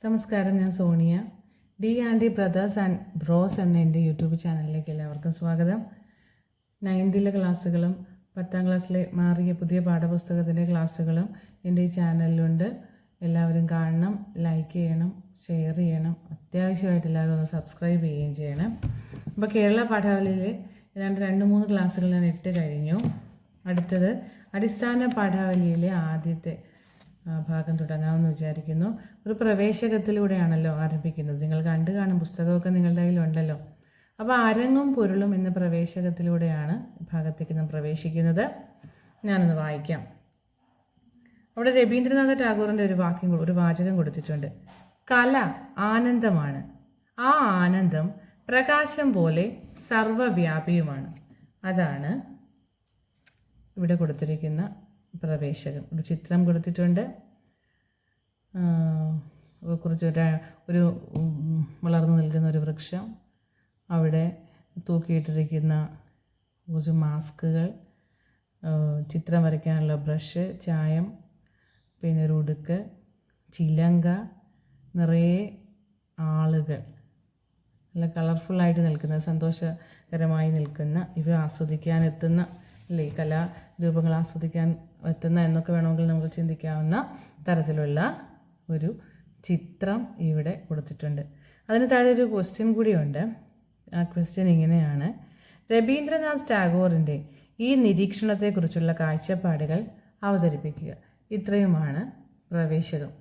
നമസ്കാരം, ഞാൻ Sonia. D and brothers and bros എന്ന എൻ്റെ യൂട്യൂബ് ചാനലിലേക്ക് എല്ലാവർക്കും സ്വാഗതം. 9th ക്ലാസ്സുകളും 10ാം ക്ലാസ്സിലെ മാറിയ പുതിയ പാഠപുസ്തകത്തിൻ്റെ ക്ലാസ്സുകളും എൻ്റെ ഈ ചാനലിലുണ്ട്. എല്ലാവരും കാണണം, ലൈക്ക് ചെയ്യണം, ഷെയർ ചെയ്യണം. അത്യാവശ്യമായിട്ട് എല്ലാവരും ഒന്ന് സബ്സ്ക്രൈബ് ചെയ്യുകയും ചെയ്യണം. അപ്പോൾ കേരള പാഠാവലിയിലെ 2-3 ക്ലാസ്സുകൾ ഞാൻ ഇട്ട് കഴിഞ്ഞു. അടുത്തത് അടിസ്ഥാന പാഠാവലിയിലെ ആദ്യത്തെ ഭാഗം തുടങ്ങാമെന്ന് വിചാരിക്കുന്നു. ഒരു പ്രവേശകത്തിലൂടെയാണല്ലോ ആരംഭിക്കുന്നത്. നിങ്ങൾ കണ്ടു കാണും, പുസ്തകമൊക്കെ നിങ്ങളുടെ കയ്യിലുണ്ടല്ലോ. അപ്പോൾ അരങ്ങും പൊരുളും എന്ന പ്രവേശകത്തിലൂടെയാണ് ഭാഗത്തേക്ക് നാം പ്രവേശിക്കുന്നത്. ഞാനൊന്ന് വായിക്കാം. അവിടെ രവീന്ദ്രനാഥ ടാഗോറിൻ്റെ ഒരു വാചകം കൊടുത്തിട്ടുണ്ട്. കല ആനന്ദമാണ്, ആ ആനന്ദം പ്രകാശം പോലെ സർവവ്യാപിയുമാണ്. അതാണ് ഇവിടെ കൊടുത്തിരിക്കുന്ന പ്രവേശകം. ഒരു ചിത്രം കൊടുത്തിട്ടുണ്ട്. കുറച്ച് ഒരു വളർന്നു നിൽക്കുന്ന ഒരു വൃക്ഷം, അവിടെ തൂക്കിയിട്ടിരിക്കുന്ന കുറച്ച് മാസ്കുകൾ, ചിത്രം വരയ്ക്കാനുള്ള ബ്രഷ്, ചായം, പിന്നെ ഒരു ഉടുക്ക്, ചിലങ്ക, നിറയെ ആളുകൾ, നല്ല കളർഫുള്ളായിട്ട് നിൽക്കുന്ന, സന്തോഷകരമായി നിൽക്കുന്ന, ഇവ ആസ്വദിക്കാനെത്തുന്ന അല്ലേ, കലാരൂപങ്ങൾ ആസ്വദിക്കാൻ എത്തുന്ന എന്നൊക്കെ വേണമെങ്കിൽ നമുക്ക് ചിന്തിക്കാവുന്ന തരത്തിലുള്ള ഒരു ചിത്രം ഇവിടെ കൊടുത്തിട്ടുണ്ട്. അതിന് താഴെ ഒരു ക്വസ്റ്റ്യൻ കൂടിയുണ്ട്. ആ ക്വസ്റ്റ്യൻ ഇങ്ങനെയാണ്: രവീന്ദ്രനാഥ് ടാഗോറിൻ്റെ ഈ നിരീക്ഷണത്തെക്കുറിച്ചുള്ള കാഴ്ചപ്പാടുകൾ അവതരിപ്പിക്കുക. ഇത്രയുമാണ് പ്രവേശകം.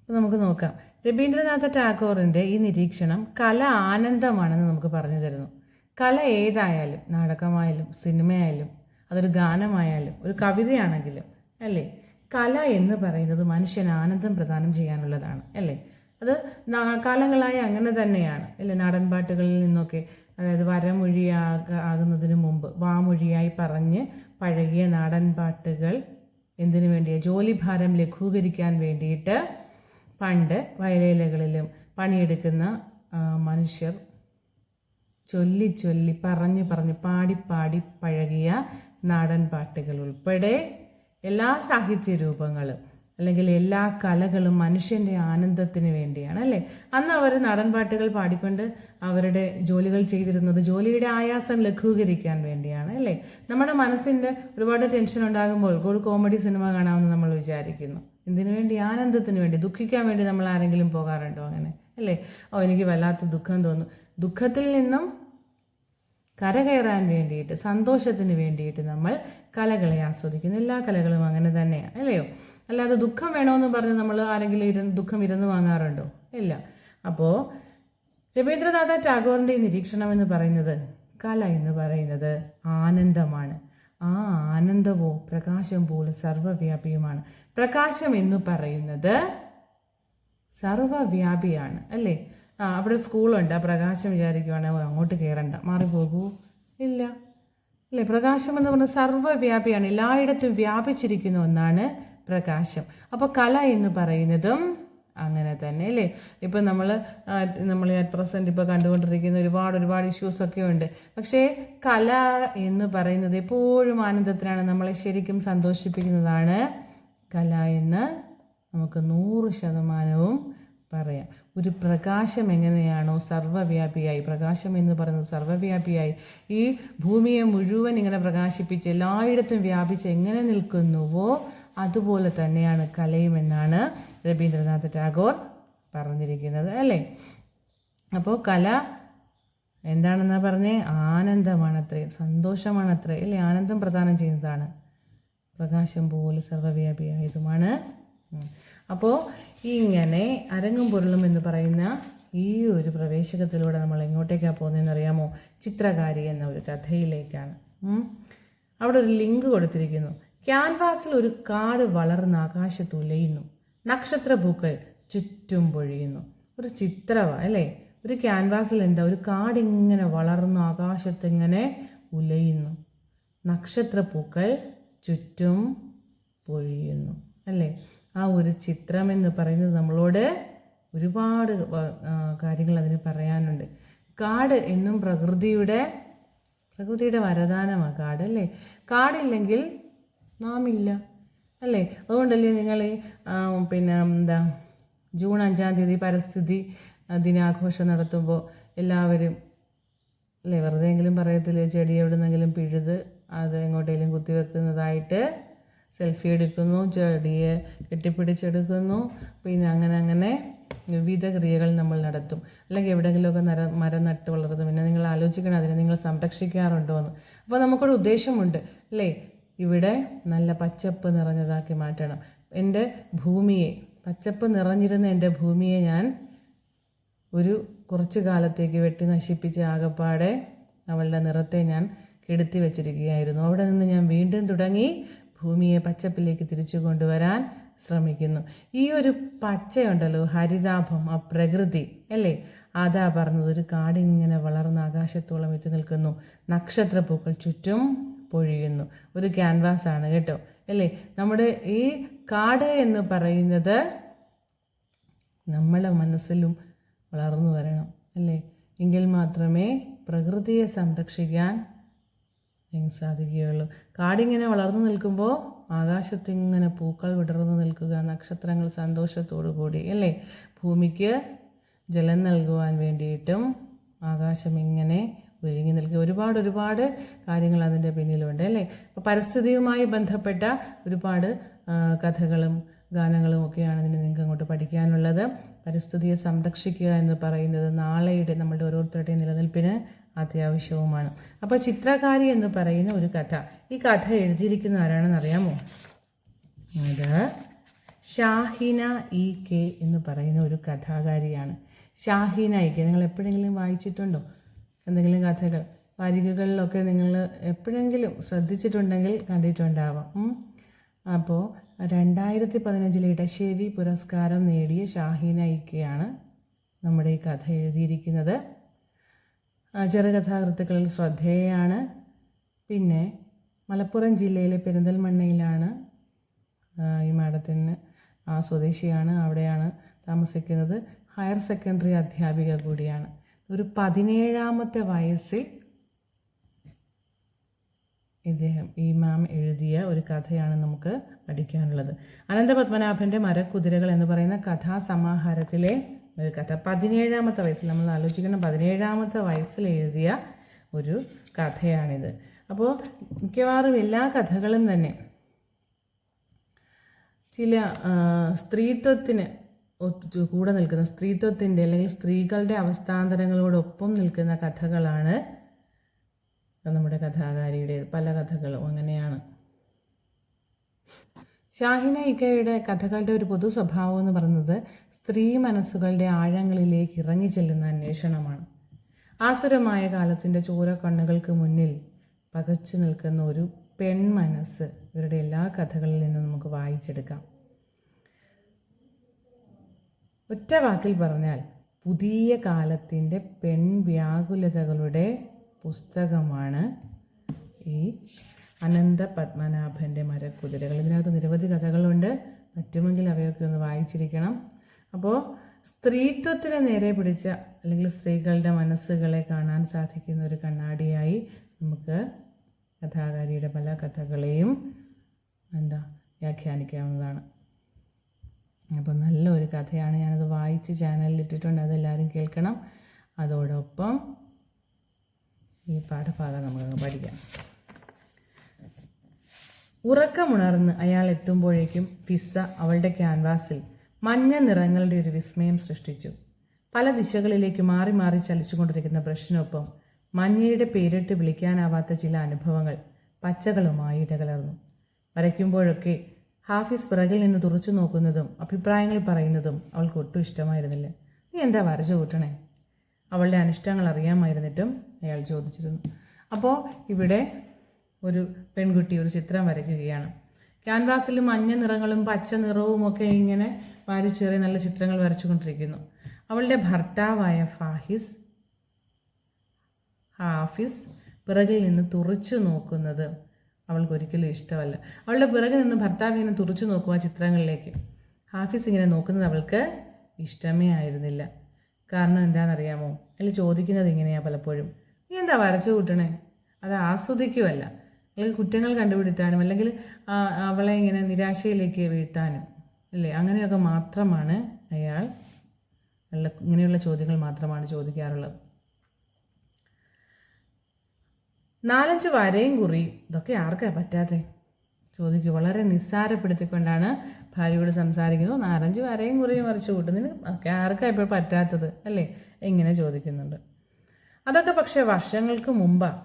അപ്പോൾ നമുക്ക് നോക്കാം. രവീന്ദ്രനാഥ ടാഗോറിൻ്റെ ഈ നിരീക്ഷണം കല ആനന്ദമാണെന്ന് നമുക്ക് പറഞ്ഞു തരുന്നു. കല ഏതായാലും, നാടകമായാലും സിനിമയായാലും അതൊരു ഗാനമായാലും ഒരു കവിതയാണെങ്കിലും അല്ലേ, കല എന്ന് പറയുന്നത് മനുഷ്യന് ആനന്ദം പ്രദാനം ചെയ്യാനുള്ളതാണ് അല്ലേ. അത് കാലങ്ങളായി അങ്ങനെ തന്നെയാണ് അല്ലേ. നാടൻ പാട്ടുകളിൽ നിന്നൊക്കെ, അതായത് വരമൊഴിയാകുന്നതിന് മുമ്പ് വാമൊഴിയായി പറഞ്ഞ് പഴകിയ നാടൻ പാട്ടുകൾ എന്തിനു വേണ്ടിയാണ്? ജോലിഭാരം ലഘൂകരിക്കാൻ വേണ്ടിയിട്ട് പണ്ട് വയലേലകളിലും പണിയെടുക്കുന്ന മനുഷ്യർ ചൊല്ലി പറഞ്ഞ് പാടി പഴകിയ നാടൻ പാട്ടുകൾ ഉൾപ്പെടെ എല്ലാ സാഹിത്യ രൂപങ്ങളും അല്ലെങ്കിൽ എല്ലാ കലകളും മനുഷ്യൻ്റെ ആനന്ദത്തിന് വേണ്ടിയാണ് അല്ലേ. അന്ന് അവർ നാടൻ പാട്ടുകൾ പാടിക്കൊണ്ട് അവരുടെ ജോലികൾ ചെയ്തിരുന്നത് ജോലിയുടെ ആയാസം ലഘൂകരിക്കാൻ വേണ്ടിയാണ് അല്ലേ. നമ്മുടെ മനസ്സിൻ്റെ ഒരുപാട് ടെൻഷൻ ഉണ്ടാകുമ്പോൾ ഒരു കോമഡി സിനിമ കാണാമെന്ന് നമ്മൾ വിചാരിക്കുന്നു. എന്തിനു വേണ്ടി? ആനന്ദത്തിന് വേണ്ടി. ദുഃഖിക്കാൻ വേണ്ടി നമ്മൾ ആരെങ്കിലും പോകാറുണ്ടോ അങ്ങനെ അല്ലേ? എനിക്ക് വല്ലാത്ത ദുഃഖം തോന്നും. ദുഃഖത്തിൽ നിന്നും കരകയറാൻ വേണ്ടിയിട്ട്, സന്തോഷത്തിന് വേണ്ടിയിട്ട് നമ്മൾ കലകളെ ആസ്വദിക്കുന്നു. എല്ലാ കലകളും അങ്ങനെ തന്നെയാണ് അല്ലയോ. അല്ലാതെ ദുഃഖം വേണമെന്ന് പറഞ്ഞ് നമ്മൾ ആരെങ്കിലും ദുഃഖം ഇരുന്ന് വാങ്ങാറുണ്ടോ? ഇല്ല. അപ്പോൾ രവീന്ദ്രനാഥ ടാഗോറിൻ്റെ ഈ നിരീക്ഷണം എന്ന് പറയുന്നത്, കല എന്ന് പറയുന്നത് ആനന്ദമാണ്. ആ ആനന്ദവോ പ്രകാശം പോലെ സർവ്വവ്യാപിയുമാണ്. പ്രകാശം എന്ന് പറയുന്നത് സർവ്വവ്യാപിയാണ് അല്ലേ. അവിടെ സ്കൂളുണ്ട്, ആ പ്രകാശം വിചാരിക്കുവാണെങ്കിൽ അങ്ങോട്ട് കയറണ്ട, മാറിപ്പോകൂ, ഇല്ല അല്ലേ. പ്രകാശം എന്ന് പറഞ്ഞാൽ സർവ്വവ്യാപിയാണ്, എല്ലായിടത്തും വ്യാപിച്ചിരിക്കുന്ന ഒന്നാണ് പ്രകാശം. അപ്പോൾ കല എന്ന് പറയുന്നതും അങ്ങനെ തന്നെ അല്ലേ. ഇപ്പം നമ്മൾ അറ്റ് പ്രസൻറ്റ് ഇപ്പോൾ കണ്ടുകൊണ്ടിരിക്കുന്ന ഒരുപാട് ഇഷ്യൂസൊക്കെ ഉണ്ട്. പക്ഷേ കല എന്ന് പറയുന്നത് എപ്പോഴും ആനന്ദത്തിനാണ്, നമ്മളെ ശരിക്കും സന്തോഷിപ്പിക്കുന്നതാണ് കല എന്ന് നമുക്ക് 100% പറയാം. ഒരു പ്രകാശം എങ്ങനെയാണോ സർവ്വവ്യാപിയായി, പ്രകാശം എന്ന് പറയുന്നത് സർവ്വവ്യാപിയായി ഈ ഭൂമിയെ മുഴുവൻ ഇങ്ങനെ പ്രകാശിപ്പിച്ച് എല്ലായിടത്തും വ്യാപിച്ച് എങ്ങനെ നിൽക്കുന്നുവോ അതുപോലെ തന്നെയാണ് കലയും എന്നാണ് രവീന്ദ്രനാഥ ടാഗോർ പറഞ്ഞിരിക്കുന്നത് അല്ലേ. അപ്പോൾ കല എന്താണെന്നാ പറഞ്ഞേ? ആനന്ദമാണത്രേ, സന്തോഷമാണത്രേ അല്ലേ. ആനന്ദം പ്രദാനം ചെയ്യുന്നതാണ്, പ്രകാശം പോലെ സർവ്വവ്യാപിയായതുമാണ്. അപ്പോൾ ഇങ്ങനെ അരങ്ങും പൊരുളും എന്ന് പറയുന്ന ഈ ഒരു പ്രവേശകത്തിലൂടെ നമ്മൾ എങ്ങോട്ടേക്കാണ് പോകുന്നതെന്ന് അറിയാമോ? ചിത്രകാരി എന്ന ഒരു കഥയിലേക്കാണ്. അവിടെ ഒരു ലിങ്ക് കൊടുത്തിരിക്കുന്നു. ക്യാൻവാസിൽ ഒരു കാട് വളർന്ന് ആകാശത്ത് ഉലയുന്നു, നക്ഷത്രപൂക്കൾ ചുറ്റും പൊഴിയുന്നു. ഒരു ചിത്രമാണ് അല്ലേ. ഒരു ക്യാൻവാസിൽ എന്താ, ഒരു കാടിങ്ങനെ വളർന്നു ആകാശത്ത് ഇങ്ങനെ ഉലയുന്നു, നക്ഷത്രപൂക്കൾ ചുറ്റും പൊഴിയുന്നു അല്ലേ. ആ ഒരു ചിത്രം എന്ന് പറയുന്നത് നമ്മളോട് ഒരുപാട് കാര്യങ്ങൾ അതിന് പറയാനുണ്ട്. കാട് എന്നും പ്രകൃതിയുടെ വരദാനമാണ് കാട് അല്ലേ. കാടില്ലെങ്കിൽ നാം ഇല്ല അല്ലേ. അതുകൊണ്ടല്ലേ നിങ്ങൾ ജൂൺ 5-ാം തീയതി പരിസ്ഥിതി ദിനാഘോഷം നടത്തുമ്പോൾ എല്ലാവരും അല്ലേ വെറുതെയെങ്കിലും പറയത്തില്ലേ ചെടി എവിടുന്നെങ്കിലും പിഴുത് അത് എങ്ങോട്ടെങ്കിലും കുത്തിവെക്കുന്നതായിട്ട് സെൽഫി എടുക്കുന്നു, ചെടിയെ കെട്ടിപ്പിടിച്ചെടുക്കുന്നു, പിന്നെ അങ്ങനെ വിവിധ ക്രിയകൾ നമ്മൾ നടത്തും. അല്ലെങ്കിൽ എവിടെയെങ്കിലുമൊക്കെ മരം നട്ട് വളർത്തും. പിന്നെ നിങ്ങൾ ആലോചിക്കണം അതിനെ നിങ്ങൾ സംരക്ഷിക്കാറുണ്ടോ എന്ന്. അപ്പോൾ നമുക്കൊരു ഉദ്ദേശമുണ്ട് അല്ലേ, ഇവിടെ നല്ല പച്ചപ്പ് നിറഞ്ഞതാക്കി മാറ്റണം. എൻ്റെ ഭൂമിയെ, പച്ചപ്പ് നിറഞ്ഞിരുന്ന എൻ്റെ ഭൂമിയെ ഞാൻ കുറച്ച് കാലത്തേക്ക് വെട്ടി നശിപ്പിച്ച് ആകപ്പാടെ അവളുടെ നിറത്തെ ഞാൻ കെടുത്തി വച്ചിരിക്കുകയായിരുന്നു. അവിടെ നിന്ന് ഞാൻ വീണ്ടും തുടങ്ങി ഭൂമിയെ പച്ചപ്പിലേക്ക് തിരിച്ചു കൊണ്ടുവരാൻ ശ്രമിക്കുന്നു. ഈ ഒരു പച്ചയുണ്ടല്ലോ, ഹരിതാഭം, ആ പ്രകൃതി അല്ലേ, അതാ പറഞ്ഞത്. ഒരു കാടിങ്ങനെ വളർന്ന് ആകാശത്തോളം എത്തി നിൽക്കുന്നു, നക്ഷത്രപ്പൂക്കൾ ചുറ്റും പൊഴിയുന്നു. ഒരു ക്യാൻവാസാണ് കേട്ടോ അല്ലേ. നമ്മുടെ ഈ കാട് എന്ന് പറയുന്നത് നമ്മളെ മനസ്സിലും വളർന്നു വരണം അല്ലേ, എങ്കിൽ മാത്രമേ പ്രകൃതിയെ സംരക്ഷിക്കാൻ സാധിക്കുകയുള്ളൂ. കാടിങ്ങനെ വളർന്നു നിൽക്കുമ്പോൾ ആകാശത്തിങ്ങനെ പൂക്കൾ വിടർന്നു നിൽക്കുക, നക്ഷത്രങ്ങൾ സന്തോഷത്തോടു കൂടി അല്ലേ, ഭൂമിക്ക് ജലം നൽകുവാൻ വേണ്ടിയിട്ടും ആകാശം ഇങ്ങനെ ഒരുങ്ങി നിൽക്കുക. ഒരുപാട് കാര്യങ്ങൾ അതിൻ്റെ പിന്നിലുണ്ട് അല്ലേ. അപ്പോൾ പരിസ്ഥിതിയുമായി ബന്ധപ്പെട്ട ഒരുപാട് കഥകളും ഗാനങ്ങളും ഒക്കെയാണ് നിങ്ങൾക്ക് അങ്ങോട്ട് പഠിക്കാനുള്ളത്. പരിസ്ഥിതിയെ സംരക്ഷിക്കുക എന്ന് പറയുന്നത് നാളെയുടെ നമ്മളുടെ ഓരോരുത്തരുടെയും നിലനിൽപ്പിന് അത്യാവശ്യവുമാണ്. അപ്പോൾ ചിത്രകാരി എന്ന് പറയുന്ന ഒരു കഥ, ഈ കഥ എഴുതിയിരിക്കുന്ന ആരാണെന്ന് അറിയാമോ? അത് ഷാഹിന ഇ കെ എന്ന് പറയുന്ന ഒരു കഥാകാരിയാണ്. ഷാഹിന ഇ കെ നിങ്ങൾ എപ്പോഴെങ്കിലും വായിച്ചിട്ടുണ്ടോ? എന്തെങ്കിലും കഥകൾ വാരികകളിലൊക്കെ നിങ്ങൾ എപ്പോഴെങ്കിലും ശ്രദ്ധിച്ചിട്ടുണ്ടെങ്കിൽ കണ്ടിട്ടുണ്ടാവാം. അപ്പോൾ 2015 ഇടശ്ശേരി പുരസ്കാരം നേടിയ ഷാഹിന ഇ കെയാണ് നമ്മുടെ ഈ കഥ എഴുതിയിരിക്കുന്നത്. ചെറുകഥാകൃത്തുക്കളിൽ ശ്രദ്ധേയയാണ്. പിന്നെ മലപ്പുറം ജില്ലയിലെ പെരിന്തൽമണ്ണയിലാണ് ഈ മാഡത്തിന്, സ്വദേശിയാണ്, അവിടെയാണ് താമസിക്കുന്നത്. ഹയർ സെക്കൻഡറി അധ്യാപിക കൂടിയാണ്. ഒരു 17ാമത്തെ വയസ്സിൽ ഈ മാം എഴുതിയ ഒരു കഥയാണ് നമുക്ക് പഠിക്കാനുള്ളത്. അനന്തപത്മനാഭൻ്റെ മരക്കുതിരകൾ എന്ന് പറയുന്ന കഥാസമാഹാരത്തിലെ ഒരു കഥ. 17ാമത്തെ വയസ്സിൽ, നമ്മൾ ആലോചിക്കണം, 17ാമത്തെ വയസ്സിൽ എഴുതിയ ഒരു കഥയാണിത്. അപ്പോൾ മിക്കവാറും എല്ലാ കഥകളും തന്നെ ചില സ്ത്രീത്വത്തിന് കൂടെ നിൽക്കുന്ന, സ്ത്രീത്വത്തിൻ്റെ അല്ലെങ്കിൽ സ്ത്രീകളുടെ അവസ്ഥാന്തരങ്ങളോടൊപ്പം നിൽക്കുന്ന കഥകളാണ് നമ്മുടെ കഥാകാരിയുടെ പല കഥകളും അങ്ങനെയാണ്. ഷാഹിന ഇക്കയുടെ കഥകളുടെ ഒരു പൊതു സ്വഭാവം എന്ന് പറയുന്നത് സ്ത്രീ മനസ്സുകളുടെ ആഴങ്ങളിലേക്ക് ഇറങ്ങിച്ചെല്ലുന്ന അന്വേഷണമാണ്. ആസുരമായ കാലത്തിൻ്റെ ചോരക്കണ്ണുകൾക്ക് മുന്നിൽ പകച്ചു നിൽക്കുന്ന ഒരു പെൺമനസ്സ് ഇവരുടെ എല്ലാ കഥകളിൽ നിന്നും നമുക്ക് വായിച്ചെടുക്കാം. ഒറ്റ വാക്കിൽ പറഞ്ഞാൽ പുതിയ കാലത്തിൻ്റെ പെൺവ്യാകുലതകളുടെ പുസ്തകമാണ് ഈ അനന്തപത്മനാഭൻ്റെ മരക്കുതിരകൾ. ഇതിനകത്ത് നിരവധി കഥകളുണ്ട്, പറ്റുമെങ്കിൽ അവയൊക്കെ ഒന്ന് വായിച്ചിരിക്കണം. അപ്പോൾ സ്ത്രീത്വത്തിന് നേരെ പിടിച്ച അല്ലെങ്കിൽ സ്ത്രീകളുടെ മനസ്സുകളെ കാണാൻ സാധിക്കുന്ന ഒരു കണ്ണാടിയായി നമുക്ക് കഥാകാരിയുടെ പല കഥകളെയും വ്യാഖ്യാനിക്കാവുന്നതാണ്. അപ്പോൾ നല്ലൊരു കഥയാണ്, ഞാനത് വായിച്ച് ചാനലിൽ ഇട്ടിട്ടുണ്ട്, അതെല്ലാവരും കേൾക്കണം. അതോടൊപ്പം ഈ പാഠഭാഗം നമുക്ക് പഠിക്കാം. ഉറക്കമുണർന്ന് അയാൾ എത്തുമ്പോഴേക്കും ഫിസ്സ അവളുടെ ക്യാൻവാസിൽ മഞ്ഞ നിറങ്ങളുടെ ഒരു വിസ്മയം സൃഷ്ടിച്ചു. പല ദിശകളിലേക്ക് മാറി മാറി ചലിച്ചുകൊണ്ടിരിക്കുന്ന ബ്രഷിനൊപ്പം മഞ്ഞയുടെ പേരിട്ട് വിളിക്കാനാവാത്ത ചില അനുഭവങ്ങൾ പച്ചകളുമായി ഇടകലർന്നു. വരയ്ക്കുമ്പോഴൊക്കെ ഹാഫിസ് പിറകിൽ നിന്ന് തുറച്ചു നോക്കുന്നതും അഭിപ്രായങ്ങൾ പറയുന്നതും അവൾക്ക് ഒട്ടും ഇഷ്ടമായിരുന്നില്ല. നീ എന്താ വരച്ചു കൂട്ടണേ? അവളുടെ അനിഷ്ടങ്ങൾ അറിയാമായിരുന്നിട്ടും അയാൾ ചോദിച്ചിരുന്നു. അപ്പോൾ ഇവിടെ ഒരു പെൺകുട്ടി ഒരു ചിത്രം വരയ്ക്കുകയാണ്. ക്യാൻവാസിൽ മഞ്ഞ നിറങ്ങളും പച്ച നിറവും ഒക്കെ ഇങ്ങനെ വാരിച്ചേറി നല്ല ചിത്രങ്ങൾ വരച്ചുകൊണ്ടിരിക്കുന്നു. അവളുടെ ഭർത്താവായ ഹാഫിസ് പിറകിൽ നിന്ന് തുറച്ചു നോക്കുന്നത് അവൾക്കൊരിക്കലും ഇഷ്ടമല്ല. അവളുടെ പിറകിൽ നിന്ന് ഭർത്താവ് ഇങ്ങനെ തുറച്ചു നോക്കുക ചിത്രങ്ങളിലേക്ക്. ഹാഫിസ് ഇങ്ങനെ നോക്കുന്നത് അവൾക്ക് ഇഷ്ടമേ ആയിരുന്നില്ല. കാരണം എന്താണെന്നറിയാമോ? അയാൾ ചോദിക്കുന്നത് ഇങ്ങനെയാണ് പലപ്പോഴും, നീ എന്താ വരച്ചു കൂട്ടണേ? അത് ആസ്വദിക്കുമല്ല, അല്ലെങ്കിൽ കുറ്റങ്ങൾ കണ്ടുപിടുത്താനും അല്ലെങ്കിൽ അവളെ ഇങ്ങനെ നിരാശയിലേക്ക് വീഴ്ത്താനും അല്ലേ, അങ്ങനെയൊക്കെ മാത്രമാണ് അയാൾ ഇങ്ങനെയുള്ള ചോദ്യങ്ങൾ മാത്രമാണ് ചോദിക്കാറുള്ളത്. 4-5 വരയും കുറിയും ഇതൊക്കെ ആർക്കാ പറ്റാത്തേ ചോദിക്കും. വളരെ നിസ്സാരപ്പെടുത്തിക്കൊണ്ടാണ് ഭാര്യയോട് സംസാരിക്കുന്നത്. 4-5 വരയും കുറിയും വരച്ചു കൂട്ടുന്നതിന് ഒക്കെ ആർക്കാ ഇപ്പോൾ പറ്റാത്തത് അല്ലേ, ഇങ്ങനെ ചോദിക്കുന്നുണ്ട്. അതൊക്കെ പക്ഷേ വർഷങ്ങൾക്ക് മുമ്പാണ്.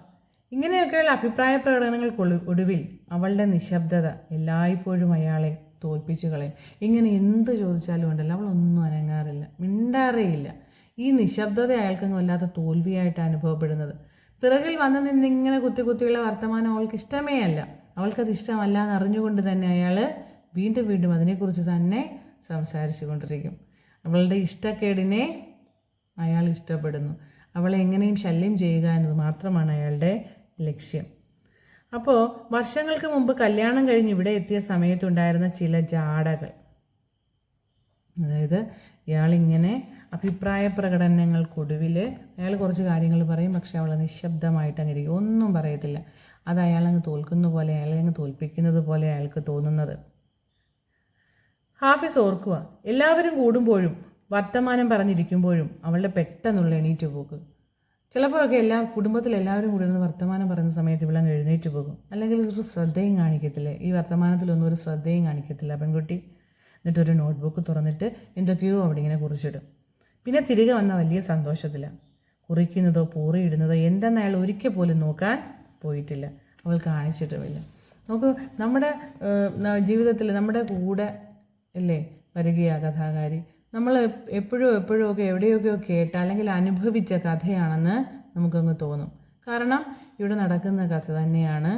ഇങ്ങനെയൊക്കെയുള്ള അഭിപ്രായ പ്രകടനങ്ങൾക്കൊടുവിൽ അവളുടെ നിശബ്ദത എല്ലായ്പ്പോഴും അയാളെ തോൽപ്പിച്ചു കളയും. ഇങ്ങനെ എന്ത് ചോദിച്ചാലും ഉണ്ടല്ലോ അവളൊന്നും അനങ്ങാറില്ല, മിണ്ടാറേയില്ല. ഈ നിശബ്ദത അയാൾക്കങ്ങ് വല്ലാത്ത തോൽവിയായിട്ട് അനുഭവപ്പെടുന്നത്. പിറകിൽ വന്നു നിന്നിങ്ങനെ കുത്തിയുള്ള വർത്തമാനം അവൾക്ക് ഇഷ്ടമേ അല്ല. അവൾക്കത് ഇഷ്ടമല്ല എന്നറിഞ്ഞുകൊണ്ട് തന്നെ അയാൾ വീണ്ടും വീണ്ടും അതിനെക്കുറിച്ച് തന്നെ സംസാരിച്ചു കൊണ്ടിരിക്കും. അവളുടെ ഇഷ്ടക്കേടിനെ അയാൾ ഇഷ്ടപ്പെടുന്നു. അവളെ എങ്ങനെയും ശല്യം ചെയ്യുക എന്നത് മാത്രമാണ് അയാളുടെ ലക്ഷ്യം. അപ്പോൾ വർഷങ്ങൾക്ക് മുമ്പ് കല്യാണം കഴിഞ്ഞ് ഇവിടെ എത്തിയ സമയത്തുണ്ടായിരുന്ന ചില ജാടകൾ, അതായത് ഇയാളിങ്ങനെ അഭിപ്രായ പ്രകടനങ്ങൾക്കൊടുവിൽ അയാൾ കുറച്ച് കാര്യങ്ങൾ പറയും, പക്ഷെ അവൾ നിശബ്ദമായിട്ട് അങ്ങനെ ഇരിക്കും, ഒന്നും പറയത്തില്ല. അത് അയാളങ്ങ് തോൽക്കുന്ന പോലെ, അയാളങ്ങ് തോൽപ്പിക്കുന്നത് പോലെ അയാൾക്ക് തോന്നുന്നത്. ഹാഫിസ് ഓർക്കുക, എല്ലാവരും കൂടുമ്പോഴും വർത്തമാനം പറഞ്ഞിരിക്കുമ്പോഴും അവളുടെ പെട്ടെന്നുള്ള എണീറ്റ് പോക്ക്. ചിലപ്പോഴൊക്കെ കുടുംബത്തിൽ എല്ലാവരും കൂടി ഇരുന്ന് വർത്തമാനം പറയുന്ന സമയത്ത് ഇവളങ്ങ് എഴുന്നേറ്റ് പോകും. അല്ലെങ്കിൽ ഒരു ശ്രദ്ധയും കാണിക്കത്തില്ല, ഈ വർത്തമാനത്തിലൊന്നും ഒരു ശ്രദ്ധയും കാണിക്കത്തില്ല പെൺകുട്ടി. എന്നിട്ടൊരു നോട്ട്ബുക്ക് തുറന്നിട്ട് എന്തൊക്കെയോ അവിടെ ഇങ്ങനെ കുറിച്ചിടും. പിന്നെ തിരികെ വന്ന വലിയ സന്തോഷത്തിലാണ്. കുറിക്കുന്നതോ പൂറിയിടുന്നതോ എന്തെന്ന് അയാൾ ഒരിക്കൽ പോലും നോക്കാൻ പോയിട്ടില്ല, അവൾ കാണിച്ചിട്ടുമില്ല. നമുക്ക് നമ്മുടെ ജീവിതത്തിൽ നമ്മുടെ കൂടെ അല്ലേ വരികയാ കഥാകാരി. നമ്മൾ എപ്പോഴും ഒക്കെ എവിടെയൊക്കെയോ കേട്ട അല്ലെങ്കിൽ അനുഭവിച്ച കഥയാണെന്ന് നമുക്കങ്ങ് തോന്നും. കാരണം ഇവിടെ നടക്കുന്ന കഥ തന്നെയാണ്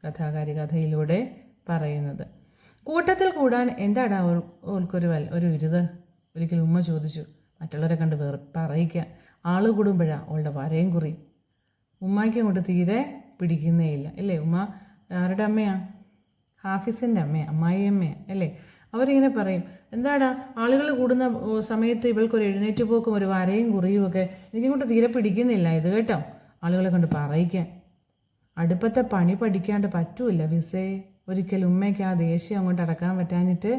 കഥാകാരി കഥയിലൂടെ പറയുന്നത്. കൂട്ടത്തിൽ കൂടാൻ എന്താടാ ഒരു ഇരുത്, ഒരിക്കൽ ഉമ്മ ചോദിച്ചു. മറ്റുള്ളവരെ കണ്ട് പറയിക്കാൻ ആൾ കൂടുമ്പോഴാണ് അവളുടെ വരയും കുറി. ഉമ്മയ്ക്ക് അങ്ങോട്ട് തീരെ പിടിക്കുന്നേ ഇല്ല അല്ലേ. ഉമ്മ ആരുടെ അമ്മയാണ്? ഹാഫിസിൻ്റെ അമ്മയാണ്, അമ്മായിയമ്മയാണ് അല്ലേ. അവരിങ്ങനെ പറയും, എന്താടാ ആളുകൾ കൂടുന്ന സമയത്ത് ഇവൾക്കൊരു എഴുന്നേറ്റ് പോക്കും ഒരു വരയും കുറിയും ഒക്കെ എനിക്കിങ്ങോട്ട് തീരെ പിടിക്കുന്നില്ല ഇത് കേട്ടോ, ആളുകളെ കൊണ്ട് പറയിക്കാൻ. അടുപ്പത്തെ പണി പഠിക്കാണ്ട് പറ്റൂല വിസേ. ഒരിക്കൽ ഉമ്മയ്ക്ക് ആ ദേഷ്യം അങ്ങോട്ട് അടക്കാൻ പറ്റാഞ്ഞിട്ട്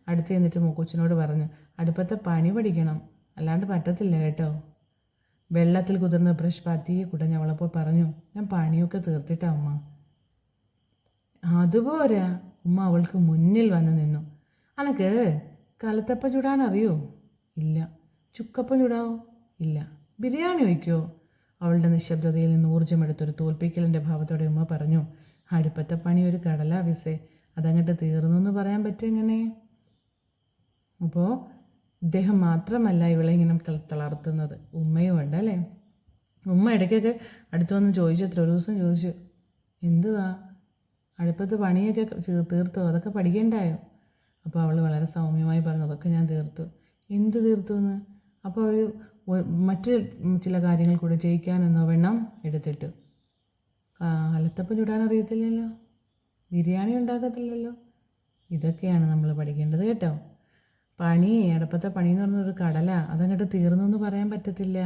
അടുത്ത് ചെന്നിട്ട് മൂക്കുച്ചിനോട് പറഞ്ഞു, അടുപ്പത്തെ പണി പഠിക്കണം, അല്ലാണ്ട് പറ്റത്തില്ല കേട്ടോ. വെള്ളത്തിൽ കുതിർന്ന ബ്രഷ് പതിയെ കുടഞ്ഞ് അവളപ്പോൾ പറഞ്ഞു, ഞാൻ പണിയൊക്കെ തീർത്തിട്ടാ ഉമ്മ. അതുപോരാ, ഉമ്മ അവൾക്ക് മുന്നിൽ വന്ന് നിന്നു. അനക്ക് കലത്തപ്പം ചുടാൻ അറിയോ? ഇല്ല. ചുക്കപ്പം ചുടാവോ? ഇല്ല. ബിരിയാണി വയ്ക്കുമോ? അവളുടെ നിശബ്ദതയിൽ നിന്ന് ഊർജ്ജമെടുത്തൊരു തോൽപ്പിക്കലിൻ്റെ ഭാവത്തോടെ ഉമ്മ പറഞ്ഞു, അടുപ്പത്തെ പണി ഒരു കടലാ വിസേ, അതങ്ങോട്ട് തീർന്നു എന്ന് പറയാൻ പറ്റുമെങ്ങനെ? അപ്പോൾ ഇദ്ദേഹം മാത്രമല്ല ഇവളെ ഇങ്ങനെ തളർത്തുന്നത്, ഉമ്മയും ഉണ്ട് അല്ലേ. ഉമ്മ ഇടയ്ക്കൊക്കെ അടുത്ത് വന്ന് ചോദിച്ചത്ര, ഒരു ദിവസം ചോദിച്ചു, എന്തുവാ അടുപ്പത്ത് പണിയൊക്കെ തീർത്തോ, അതൊക്കെ പഠിക്കണ്ടായോ? അപ്പോൾ അവൾ വളരെ സൗമ്യമായി പറഞ്ഞു, അതൊക്കെ ഞാൻ തീർത്തു. എന്ത് തീർത്തു എന്ന്? അപ്പോൾ മറ്റ് ചില കാര്യങ്ങൾ കൂടെ ജയിക്കാനെന്നോ വെണ്ണം എടുത്തിട്ടു. കലത്തപ്പം ചുടാൻ അറിയത്തില്ലല്ലോ, ബിരിയാണി ഉണ്ടാക്കത്തില്ലല്ലോ. ഇതൊക്കെയാണ് നമ്മൾ പഠിക്കേണ്ടത് കേട്ടോ. പണി അടുപ്പത്തെ പണി എന്ന് പറഞ്ഞൊരു കടല, അതങ്ങോട്ട് തീർന്നു എന്ന് പറയാൻ പറ്റത്തില്ല.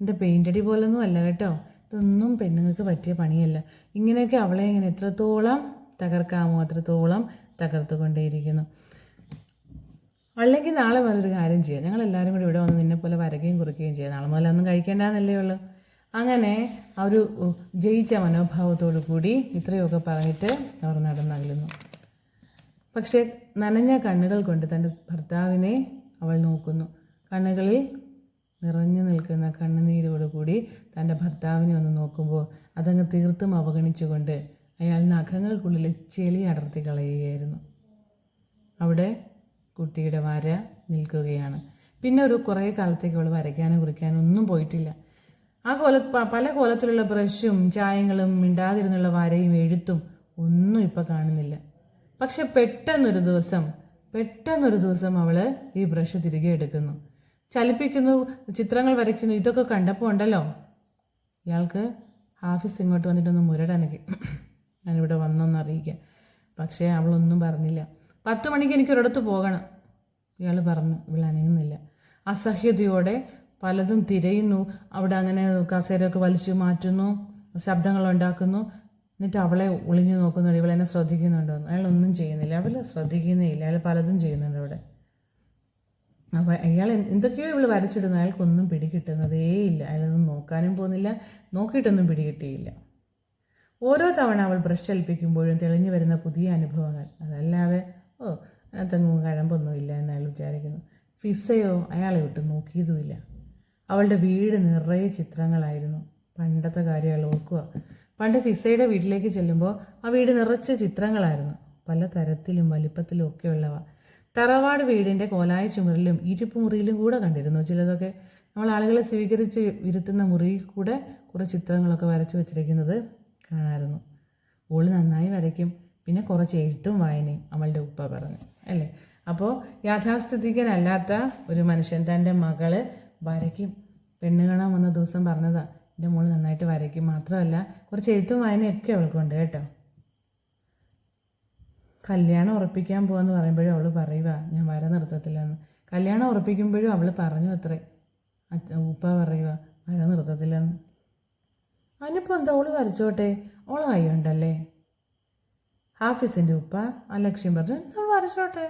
എൻ്റെ പെയിൻ്റടി പോലൊന്നും അല്ല കേട്ടോ, ഇതൊന്നും പെണ്ണുങ്ങൾക്ക് പറ്റിയ പണിയല്ല. ഇങ്ങനെയൊക്കെ അവളെ ഇങ്ങനെ എത്രത്തോളം തകർക്കാമോ അത്രത്തോളം തകർത്തുകൊണ്ടേയിരിക്കുന്നു. അല്ലെങ്കിൽ നാളെ മുതലൊരു കാര്യം ചെയ്യാം, ഞങ്ങളെല്ലാവരും കൂടി ഇവിടെ വന്ന് നിന്നെപ്പോലെ വരയ്ക്കുകയും കുറിക്കുകയും ചെയ്യാം, നാളെ മുതലൊന്നും കഴിക്കേണ്ടെന്നല്ലേ ഉള്ളൂ. അങ്ങനെ ആ ഒരു ജയിച്ച മനോഭാവത്തോടു കൂടി ഇത്രയൊക്കെ പറഞ്ഞിട്ട് അവർ നടന്നകലുന്നു. പക്ഷേ നനഞ്ഞ കണ്ണുകൾ കൊണ്ട് തൻ്റെ ഭർത്താവിനെ അവൾ നോക്കുന്നു. കണ്ണുകളിൽ നിറഞ്ഞു നിൽക്കുന്ന കണ്ണുനീരോടുകൂടി തൻ്റെ ഭർത്താവിനെ ഒന്ന് നോക്കുമ്പോൾ അതങ്ങ് തീർത്തും അവഗണിച്ചുകൊണ്ട് അയാൾ നഖങ്ങൾക്കുള്ളിൽ ചെളി അടർത്തി കളയുകയായിരുന്നു. അവിടെ കുട്ടിയുടെ വര നിൽക്കുകയാണ്. പിന്നെ കുറേ കാലത്തേക്ക് അവൾ വരയ്ക്കാനും കുറിക്കാനും ഒന്നും പോയിട്ടില്ല. ആ പല കോലത്തിലുള്ള ബ്രഷും ചായങ്ങളും മിണ്ടാതിരുന്നുള്ള വരയും എഴുത്തും ഒന്നും ഇപ്പോൾ കാണുന്നില്ല. പക്ഷെ പെട്ടെന്നൊരു ദിവസം അവൾ ഈ ബ്രഷ് തിരികെ എടുക്കുന്നു, ചലിപ്പിക്കുന്നു, ചിത്രങ്ങൾ വരയ്ക്കുന്നു. ഇതൊക്കെ കണ്ടപ്പോൾ ഉണ്ടല്ലോ ഇയാൾക്ക് ഹാഫിസ് ഇങ്ങോട്ട് വന്നിട്ടൊന്ന് മുരടനക്കി, ഞാനിവിടെ വന്നൊന്ന് അറിയിക്കാം. പക്ഷേ അവളൊന്നും പറഞ്ഞില്ല. 10 മണിക്ക് എനിക്കൊരിടത്ത് പോകണം ഇയാൾ പറഞ്ഞു. ഇവൾ അനങ്ങുന്നില്ല. അസഹ്യതയോടെ പലതും തിരയുന്നു. അവിടെ അങ്ങനെ കസേരയൊക്കെ വലിച്ചു മാറ്റുന്നു, ശബ്ദങ്ങളുണ്ടാക്കുന്നു. എന്നിട്ട് അവളെ ഒളിഞ്ഞു നോക്കുന്നുണ്ട്, ഇവളെന്നെ ശ്രദ്ധിക്കുന്നുണ്ടോ? അയാളൊന്നും ചെയ്യുന്നില്ല, അവൾ ശ്രദ്ധിക്കുന്നേ ഇല്ല. അയാൾ പലതും ചെയ്യുന്നുണ്ട് അവിടെ. അപ്പോൾ അയാൾ എന്തൊക്കെയോ ഇവൾ വരച്ചിടുന്നു, അയാൾക്കൊന്നും പിടികിട്ടുന്നതേയില്ല. അയാളൊന്നും നോക്കാനും പോകുന്നില്ല, നോക്കിയിട്ടൊന്നും പിടികിട്ടിയില്ല. ഓരോ തവണ അവൾ ബ്രഷ് ചലിപ്പിക്കുമ്പോഴും തെളിഞ്ഞു വരുന്ന പുതിയ അനുഭവങ്ങൾ. അതല്ലാതെ അതിനകത്തെങ്ങും കഴമ്പൊന്നുമില്ല എന്ന് അയാൾ വിചാരിക്കുന്നു. ഫിസയോ അയാളെ വിട്ട് നോക്കിയതുമില്ല. അവളുടെ വീട് നിറയെ ചിത്രങ്ങളായിരുന്നു. പണ്ടത്തെ കാര്യം അയാൾ ഓർക്കുക. പണ്ട് ഫിസയുടെ വീട്ടിലേക്ക് ചെല്ലുമ്പോൾ ആ വീട് നിറച്ച ചിത്രങ്ങളായിരുന്നു, പല തരത്തിലും വലിപ്പത്തിലും ഒക്കെയുള്ളവ. തറവാട് വീടിൻ്റെ കോലായ ചുമരിലും ഇരുപ്പ് മുറിയിലും കൂടെ കണ്ടിരുന്നു ചിലതൊക്കെ. നമ്മൾ ആളുകളെ സ്വീകരിച്ച് ഇരുത്തുന്ന മുറിയിൽ കൂടെ കുറേ ചിത്രങ്ങളൊക്കെ വരച്ച് വെച്ചിരിക്കുന്നത് കാണാമായിരുന്നു. ഓള് നന്നായി വരയ്ക്കും, പിന്നെ കുറച്ച് എഴുത്തും വായനയും, അവളുടെ ഉപ്പ പറഞ്ഞു അല്ലേ. അപ്പോൾ യാഥാസ്ഥിതികനല്ലാത്ത ഒരു മനുഷ്യൻ തൻ്റെ മകള് വരയ്ക്കും. പെണ്ണ് കാണാൻ വന്ന ദിവസം പറഞ്ഞതാ, എൻ്റെ മോള് നന്നായിട്ട് വരയ്ക്കും, മാത്രമല്ല കുറച്ച് എഴുത്തും വായനയൊക്കെ അവൾക്കുണ്ട് കേട്ടോ. കല്യാണം ഉറപ്പിക്കാൻ പോകാമെന്ന് പറയുമ്പോഴും അവൾ പറയുക ഞാൻ വര നിർത്തത്തില്ലെന്ന്. കല്യാണം ഉറപ്പിക്കുമ്പോഴും അവൾ പറഞ്ഞു അത്രേ, ഉപ്പ പറയുക വര നിർത്തത്തില്ലെന്ന്. അതിനിപ്പോൾ എന്താ, അവൾ വരച്ചോട്ടെ, അവൾ കൈയുണ്ടല്ലേ. ഹാഫിസിൻ്റെ ഉപ്പ ആ ലക്ഷ്യം പറഞ്ഞു, നമ്മൾ വരച്ചോട്ടെ,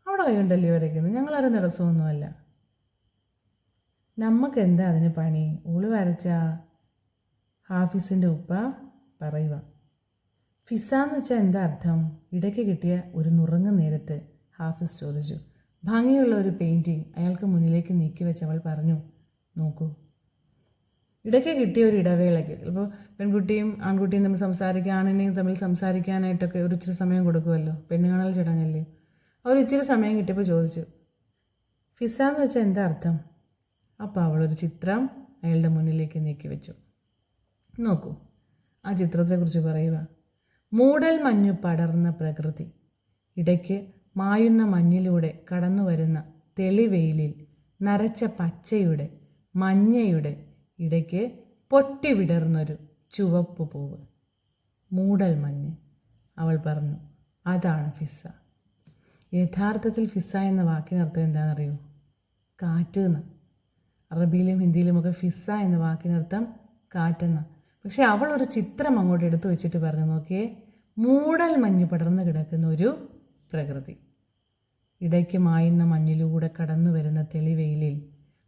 അവിടെ കൈയുണ്ടല്ലേ വരയ്ക്കുന്നു, ഞങ്ങളാരും തടസ്സമൊന്നുമല്ല. നമുക്ക് എന്താ അതിന് പണി, ഓള് വരച്ച. ഹാഫിസിൻ്റെ ഉപ്പ പറയുക. ഫിസാന്ന് വെച്ചാൽ എന്താ അർത്ഥം? ഇടയ്ക്ക് കിട്ടിയ ഒരു നുറങ്ങ് നേരത്ത് ഹാഫിസ് ചോദിച്ചു. ഭംഗിയുള്ള ഒരു പെയിൻറ്റിങ് അയാൾക്ക് മുന്നിലേക്ക് നീക്കി വെച്ച് അവൾ പറഞ്ഞു, നോക്കൂ. ഇടയ്ക്ക് കിട്ടിയ ഒരു ഇടവേളയ്ക്ക്, ചിലപ്പോൾ പെൺകുട്ടിയും ആൺകുട്ടിയും തമ്മിൽ സംസാരിക്കുക, ആണിനെയും തമ്മിൽ സംസാരിക്കാനായിട്ടൊക്കെ ഒരു ഇച്ചിരി സമയം കൊടുക്കുമല്ലോ, പെണ്ണ് കാണൽ ചടങ്ങല്ലേ. അവർ ഇച്ചിരി സമയം കിട്ടിയപ്പോൾ ചോദിച്ചു, ഫിസാന്ന് വെച്ചാൽ എന്താ അർത്ഥം? അപ്പോൾ അവളൊരു ചിത്രം അയാളുടെ മുന്നിലേക്ക് നീക്കി വെച്ചു. നോക്കൂ, ആ ചിത്രത്തെക്കുറിച്ച് പറയുക. മൂടൽ മഞ്ഞു പടർന്ന പ്രകൃതി, ഇടയ്ക്ക് മായുന്ന മഞ്ഞിലൂടെ കടന്നു വരുന്ന തെളിവെയിലിൽ നരച്ച പച്ചയുടെ മഞ്ഞയുടെ ഇടയ്ക്ക് പൊട്ടി വിടർന്നൊരു ചുവപ്പ് പൂവ്. മൂടൽ മഞ്ഞ്, അവൾ പറഞ്ഞു. അതാണ് ഫിസ. യഥാർത്ഥത്തിൽ ഫിസ എന്ന വാക്കിനർത്ഥം എന്താണെന്നറിയോ? കാറ്റ് എന്ന്. അറബിയിലും ഹിന്ദിയിലുമൊക്കെ ഫിസ എന്ന വാക്കിനർത്ഥം കാറ്റെന്ന. പക്ഷെ അവൾ ഒരു ചിത്രം അങ്ങോട്ട് എടുത്തു വെച്ചിട്ട് പറഞ്ഞു, നോക്കിയേ, മൂടൽ മഞ്ഞ് പടർന്നു കിടക്കുന്ന ഒരു പ്രകൃതി, ഇടയ്ക്ക് മായുന്ന മഞ്ഞിലൂടെ കടന്നു വരുന്ന തെളിവെയിലിൽ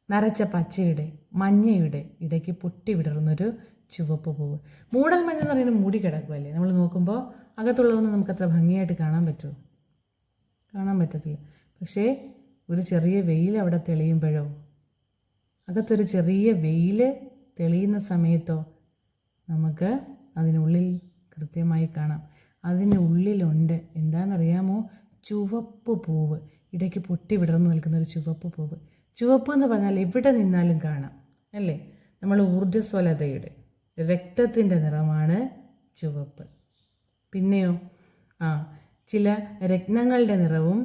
നരച്ച പച്ചയുടെ മഞ്ഞയുടെ ഇടയ്ക്ക് പൊട്ടി വിടർന്നൊരു ചുവപ്പ് പൂവ്. മൂടൽ മഞ്ഞ് എന്ന് പറയുന്നത് മൂടി കിടക്കുമല്ലേ, നമ്മൾ നോക്കുമ്പോൾ അകത്തുള്ളതൊന്നും നമുക്കത്ര ഭംഗിയായിട്ട് കാണാൻ പറ്റുമോ? കാണാൻ പറ്റത്തില്ല. പക്ഷേ ഒരു ചെറിയ വെയിൽ അവിടെ തെളിയുമ്പോഴോ, അകത്തൊരു ചെറിയ വെയിൽ തെളിയുന്ന സമയത്തോ നമുക്ക് അതിനുള്ളിൽ കൃത്യമായി കാണാം. അതിനുള്ളിലുണ്ട് എന്താണെന്നറിയാമോ? ചുവപ്പ് പൂവ്, ഇടയ്ക്ക് പൊട്ടി വിടർന്നു നിൽക്കുന്ന ഒരു ചുവപ്പ് പൂവ്. ചുവപ്പ് എന്ന് പറഞ്ഞാൽ എവിടെ നിന്നാലും കാണാം അല്ലേ. നമ്മൾ ഊർജ്ജസ്വലതയുടെ രക്തത്തിൻ്റെ നിറമാണ് ചുവപ്പ്. പിന്നെയോ ചില രത്നങ്ങളുടെ നിറവും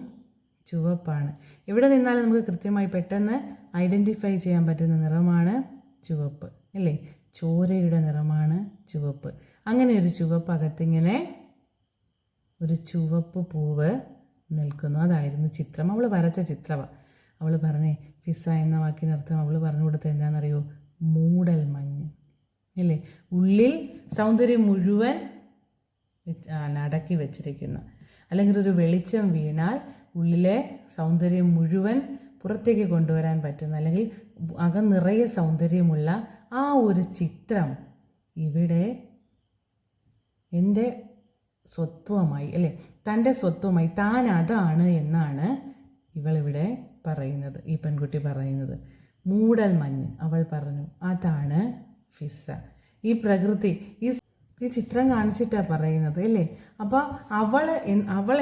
ചുവപ്പാണ്. എവിടെ നിന്നാലും നമുക്ക് കൃത്യമായി പെട്ടെന്ന് ഐഡൻറ്റിഫൈ ചെയ്യാൻ പറ്റുന്ന നിറമാണ് ചുവപ്പ് അല്ലേ. ചോരയുടെ നിറമാണ് ചുവപ്പ്. അങ്ങനെ ഒരു ചുവപ്പ് അകത്തിങ്ങനെ ഒരു ചുവപ്പ് പൂവ് നിൽക്കുന്നു. അതായിരുന്നു ചിത്രം. അവൾ വരച്ച ചിത്രമാണ്. അവൾ പറഞ്ഞേ ഫിസ എന്ന വാക്കിനർത്ഥം അവൾ പറഞ്ഞു കൊടുത്തത് എന്താണെന്നറിയോ? മൂടൽ മഞ്ഞ് അല്ലേ. ഉള്ളിൽ സൗന്ദര്യം മുഴുവൻ അടക്കി വെച്ചിരിക്കുന്ന, അല്ലെങ്കിൽ ഒരു വെളിച്ചം വീണാൽ ഉള്ളിലെ സൗന്ദര്യം മുഴുവൻ പുറത്തേക്ക് കൊണ്ടുവരാൻ പറ്റുന്ന, അല്ലെങ്കിൽ അകം നിറയെ സൗന്ദര്യമുള്ള ആ ഒരു ചിത്രം ഇവിടെ എൻ്റെ സ്വത്വമായി അല്ലേ, തൻ്റെ സ്വത്വമായി, താൻ അതാണ് എന്നാണ് ഇവളിവിടെ പറയുന്നത്, ഈ പെൺകുട്ടി പറയുന്നത്. മൂടൽ മഞ്ഞ്, അവൾ പറഞ്ഞു, അതാണ് ഫിസ. ഈ പ്രകൃതി ഈ ചിത്രം കാണിച്ചിട്ടാണ് പറയുന്നത് അല്ലേ. അപ്പോൾ അവൾ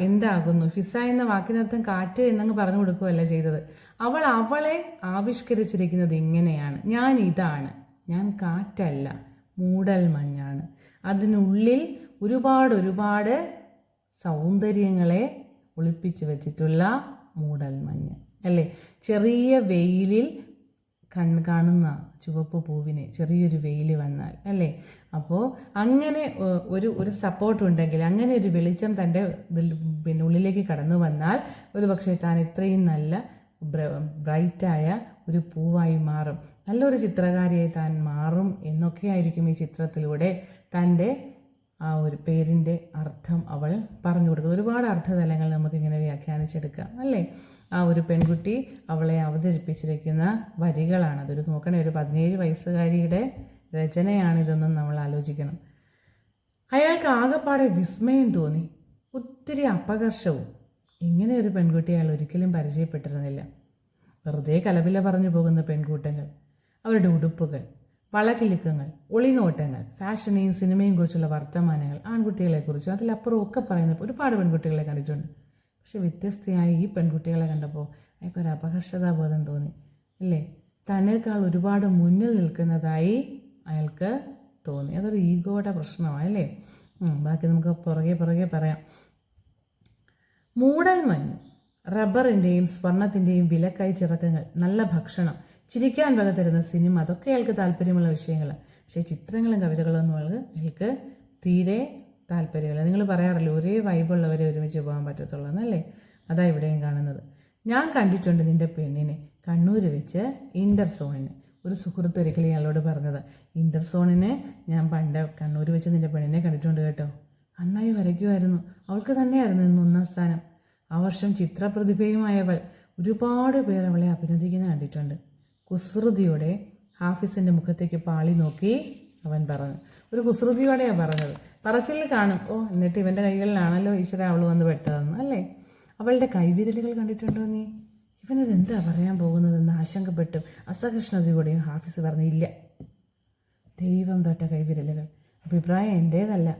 എന്താകുന്നു? ഫിസ എന്ന വാക്കിനർത്ഥം കാറ്റ് എന്നങ്ങ് പറഞ്ഞു കൊടുക്കുകയല്ല ചെയ്തത്. അവളെ ആവിഷ്കരിച്ചിരിക്കുന്നത് ഇങ്ങനെയാണ്. ഞാൻ ഇതാണ്, ഞാൻ കാറ്റല്ല, മൂടൽ മഞ്ഞാണ്. അതിനുള്ളിൽ ഒരുപാട് സൗന്ദര്യങ്ങളെ ഒളിപ്പിച്ച് വെച്ചിട്ടുള്ള മൂടൽ മഞ്ഞ് അല്ലേ. ചെറിയ വെയിലിൽ കാണുന്ന ചുവപ്പ് പൂവിന് ചെറിയൊരു വെയിൽ വന്നാൽ അല്ലേ, അപ്പോൾ അങ്ങനെ ഒരു സപ്പോർട്ട് ഉണ്ടെങ്കിൽ, അങ്ങനെ ഒരു വെളിച്ചം തൻ്റെ പിന്നെ ഉള്ളിലേക്ക് കടന്നു വന്നാൽ ഒരു പക്ഷേ താൻ ഇത്രയും നല്ല ബ്രൈറ്റായ ഒരു പൂവായി മാറും, നല്ലൊരു ചിത്രകാരിയായി താൻ മാറും എന്നൊക്കെയായിരിക്കും ഈ ചിത്രത്തിലൂടെ തൻ്റെ ആ ഒരു പേരിൻ്റെ അർത്ഥം അവൾ പറഞ്ഞു കൊടുക്കുന്നത്. ഒരുപാട് അർത്ഥതലങ്ങൾ നമുക്കിങ്ങനെ വ്യാഖ്യാനിച്ചെടുക്കാം അല്ലേ. ആ ഒരു പെൺകുട്ടി അവളെ അവതരിപ്പിച്ചിരിക്കുന്ന വരികളാണ്. അതൊരു നോക്കണേ, ഒരു 17 വയസ്സുകാരിയുടെ രചനയാണിതെന്നും നമ്മൾ ആലോചിക്കണം. അയാൾക്ക് ആകെപ്പാടെ വിസ്മയം തോന്നി, ഒത്തിരി അപകർഷവും. ഇങ്ങനെ ഒരു പെൺകുട്ടി അയാൾ ഒരിക്കലും പരിചയപ്പെട്ടിരുന്നില്ല. വെറുതെ കലപില പറഞ്ഞു പോകുന്ന പെൺകൂട്ടങ്ങൾ, അവരുടെ ഉടുപ്പുകൾ, വളകിലുക്കങ്ങൾ, ഒളിനോട്ടങ്ങൾ, ഫാഷനെയും സിനിമയും കുറിച്ചുള്ള വർത്തമാനങ്ങൾ, ആൺകുട്ടികളെക്കുറിച്ചും അതിലപ്പുറം ഒക്കെ പറയുന്ന ഒരുപാട് പെൺകുട്ടികളെ കണ്ടിട്ടുണ്ട്. പക്ഷെ വ്യത്യസ്തയായ ഈ പെൺകുട്ടികളെ കണ്ടപ്പോൾ അയാൾക്കൊരു അപകർഷതാബോധം തോന്നി, അല്ലേ? തന്നേക്കാൾ ഒരുപാട് മുന്നിൽ നിൽക്കുന്നതായി അയാൾക്ക് തോന്നി. അതൊരു ഈഗോയുടെ പ്രശ്നമായല്ലേ. ബാക്കി നമുക്ക് പുറകെ പറയാം. മൂടൽ മഞ്ഞ്, റബ്ബറിൻ്റെയും സ്വർണത്തിൻ്റെയും വിലക്കൈ ചിറക്കങ്ങൾ, നല്ല ഭക്ഷണം, ചിരിക്കാൻ വക തരുന്ന സിനിമ, അതൊക്കെ അയാൾക്ക് താല്പര്യമുള്ള വിഷയങ്ങളാണ്. പക്ഷേ ചിത്രങ്ങളും കവിതകളൊന്നും അയാൾക്ക് തീരെ താല്പര്യമില്ല. നിങ്ങൾ പറയാറില്ലേ, ഒരേ വൈബുള്ളവരെ ഒരുമിച്ച് പോകാൻ പറ്റത്തുള്ളൂ എന്നല്ലേ? അതാ ഇവിടെയും കാണുന്നത്. ഞാൻ കണ്ടിട്ടുണ്ട് നിൻ്റെ പെണ്ണിനെ കണ്ണൂർ വെച്ച് ഇൻ്റർസോണിന്. ഒരു സുഹൃത്ത് ഒരിക്കലും അയാളോട് പറഞ്ഞത്, ഇൻ്റർസോണിന് ഞാൻ പണ്ട് കണ്ണൂർ വെച്ച് നിൻ്റെ പെണ്ണിനെ കണ്ടിട്ടുണ്ട് കേട്ടോ. നന്നായി വരയ്ക്കുമായിരുന്നു, അവൾക്ക് തന്നെയായിരുന്നു ഇന്ന് 1ാം സ്ഥാനം. ആ വർഷം ചിത്രപ്രതിഭയുമായവൾ. ഒരുപാട് പേർ അവളെ അഭിനന്ദിക്കുന്ന കണ്ടിട്ടുണ്ട്. കുസൃതിയോടെ ഹാഫിസിൻ്റെ മുഖത്തേക്ക് പാളി നോക്കി അവൻ പറഞ്ഞു. ഒരു കുസൃതിയോടെയാണ് പറഞ്ഞത്. പറച്ചിലിൽ കാണും, ഓ എന്നിട്ട് ഇവൻ്റെ കൈകളിലാണല്ലോ ഈശ്വര അവൾ വന്ന് പെട്ടതെന്ന്, അല്ലേ? അവളുടെ കൈവിരലുകൾ കണ്ടിട്ടുണ്ടോ നീ? ഇവനതെന്താ പറയാൻ പോകുന്നതെന്ന് ആശങ്കപ്പെട്ടു അസഹിഷ്ണുതയോടെയും ഹാഫിസ് പറഞ്ഞു, ഇല്ല. ദൈവം തൊട്ട കൈവിരലുകൾ. അഭിപ്രായം എൻ്റേതല്ല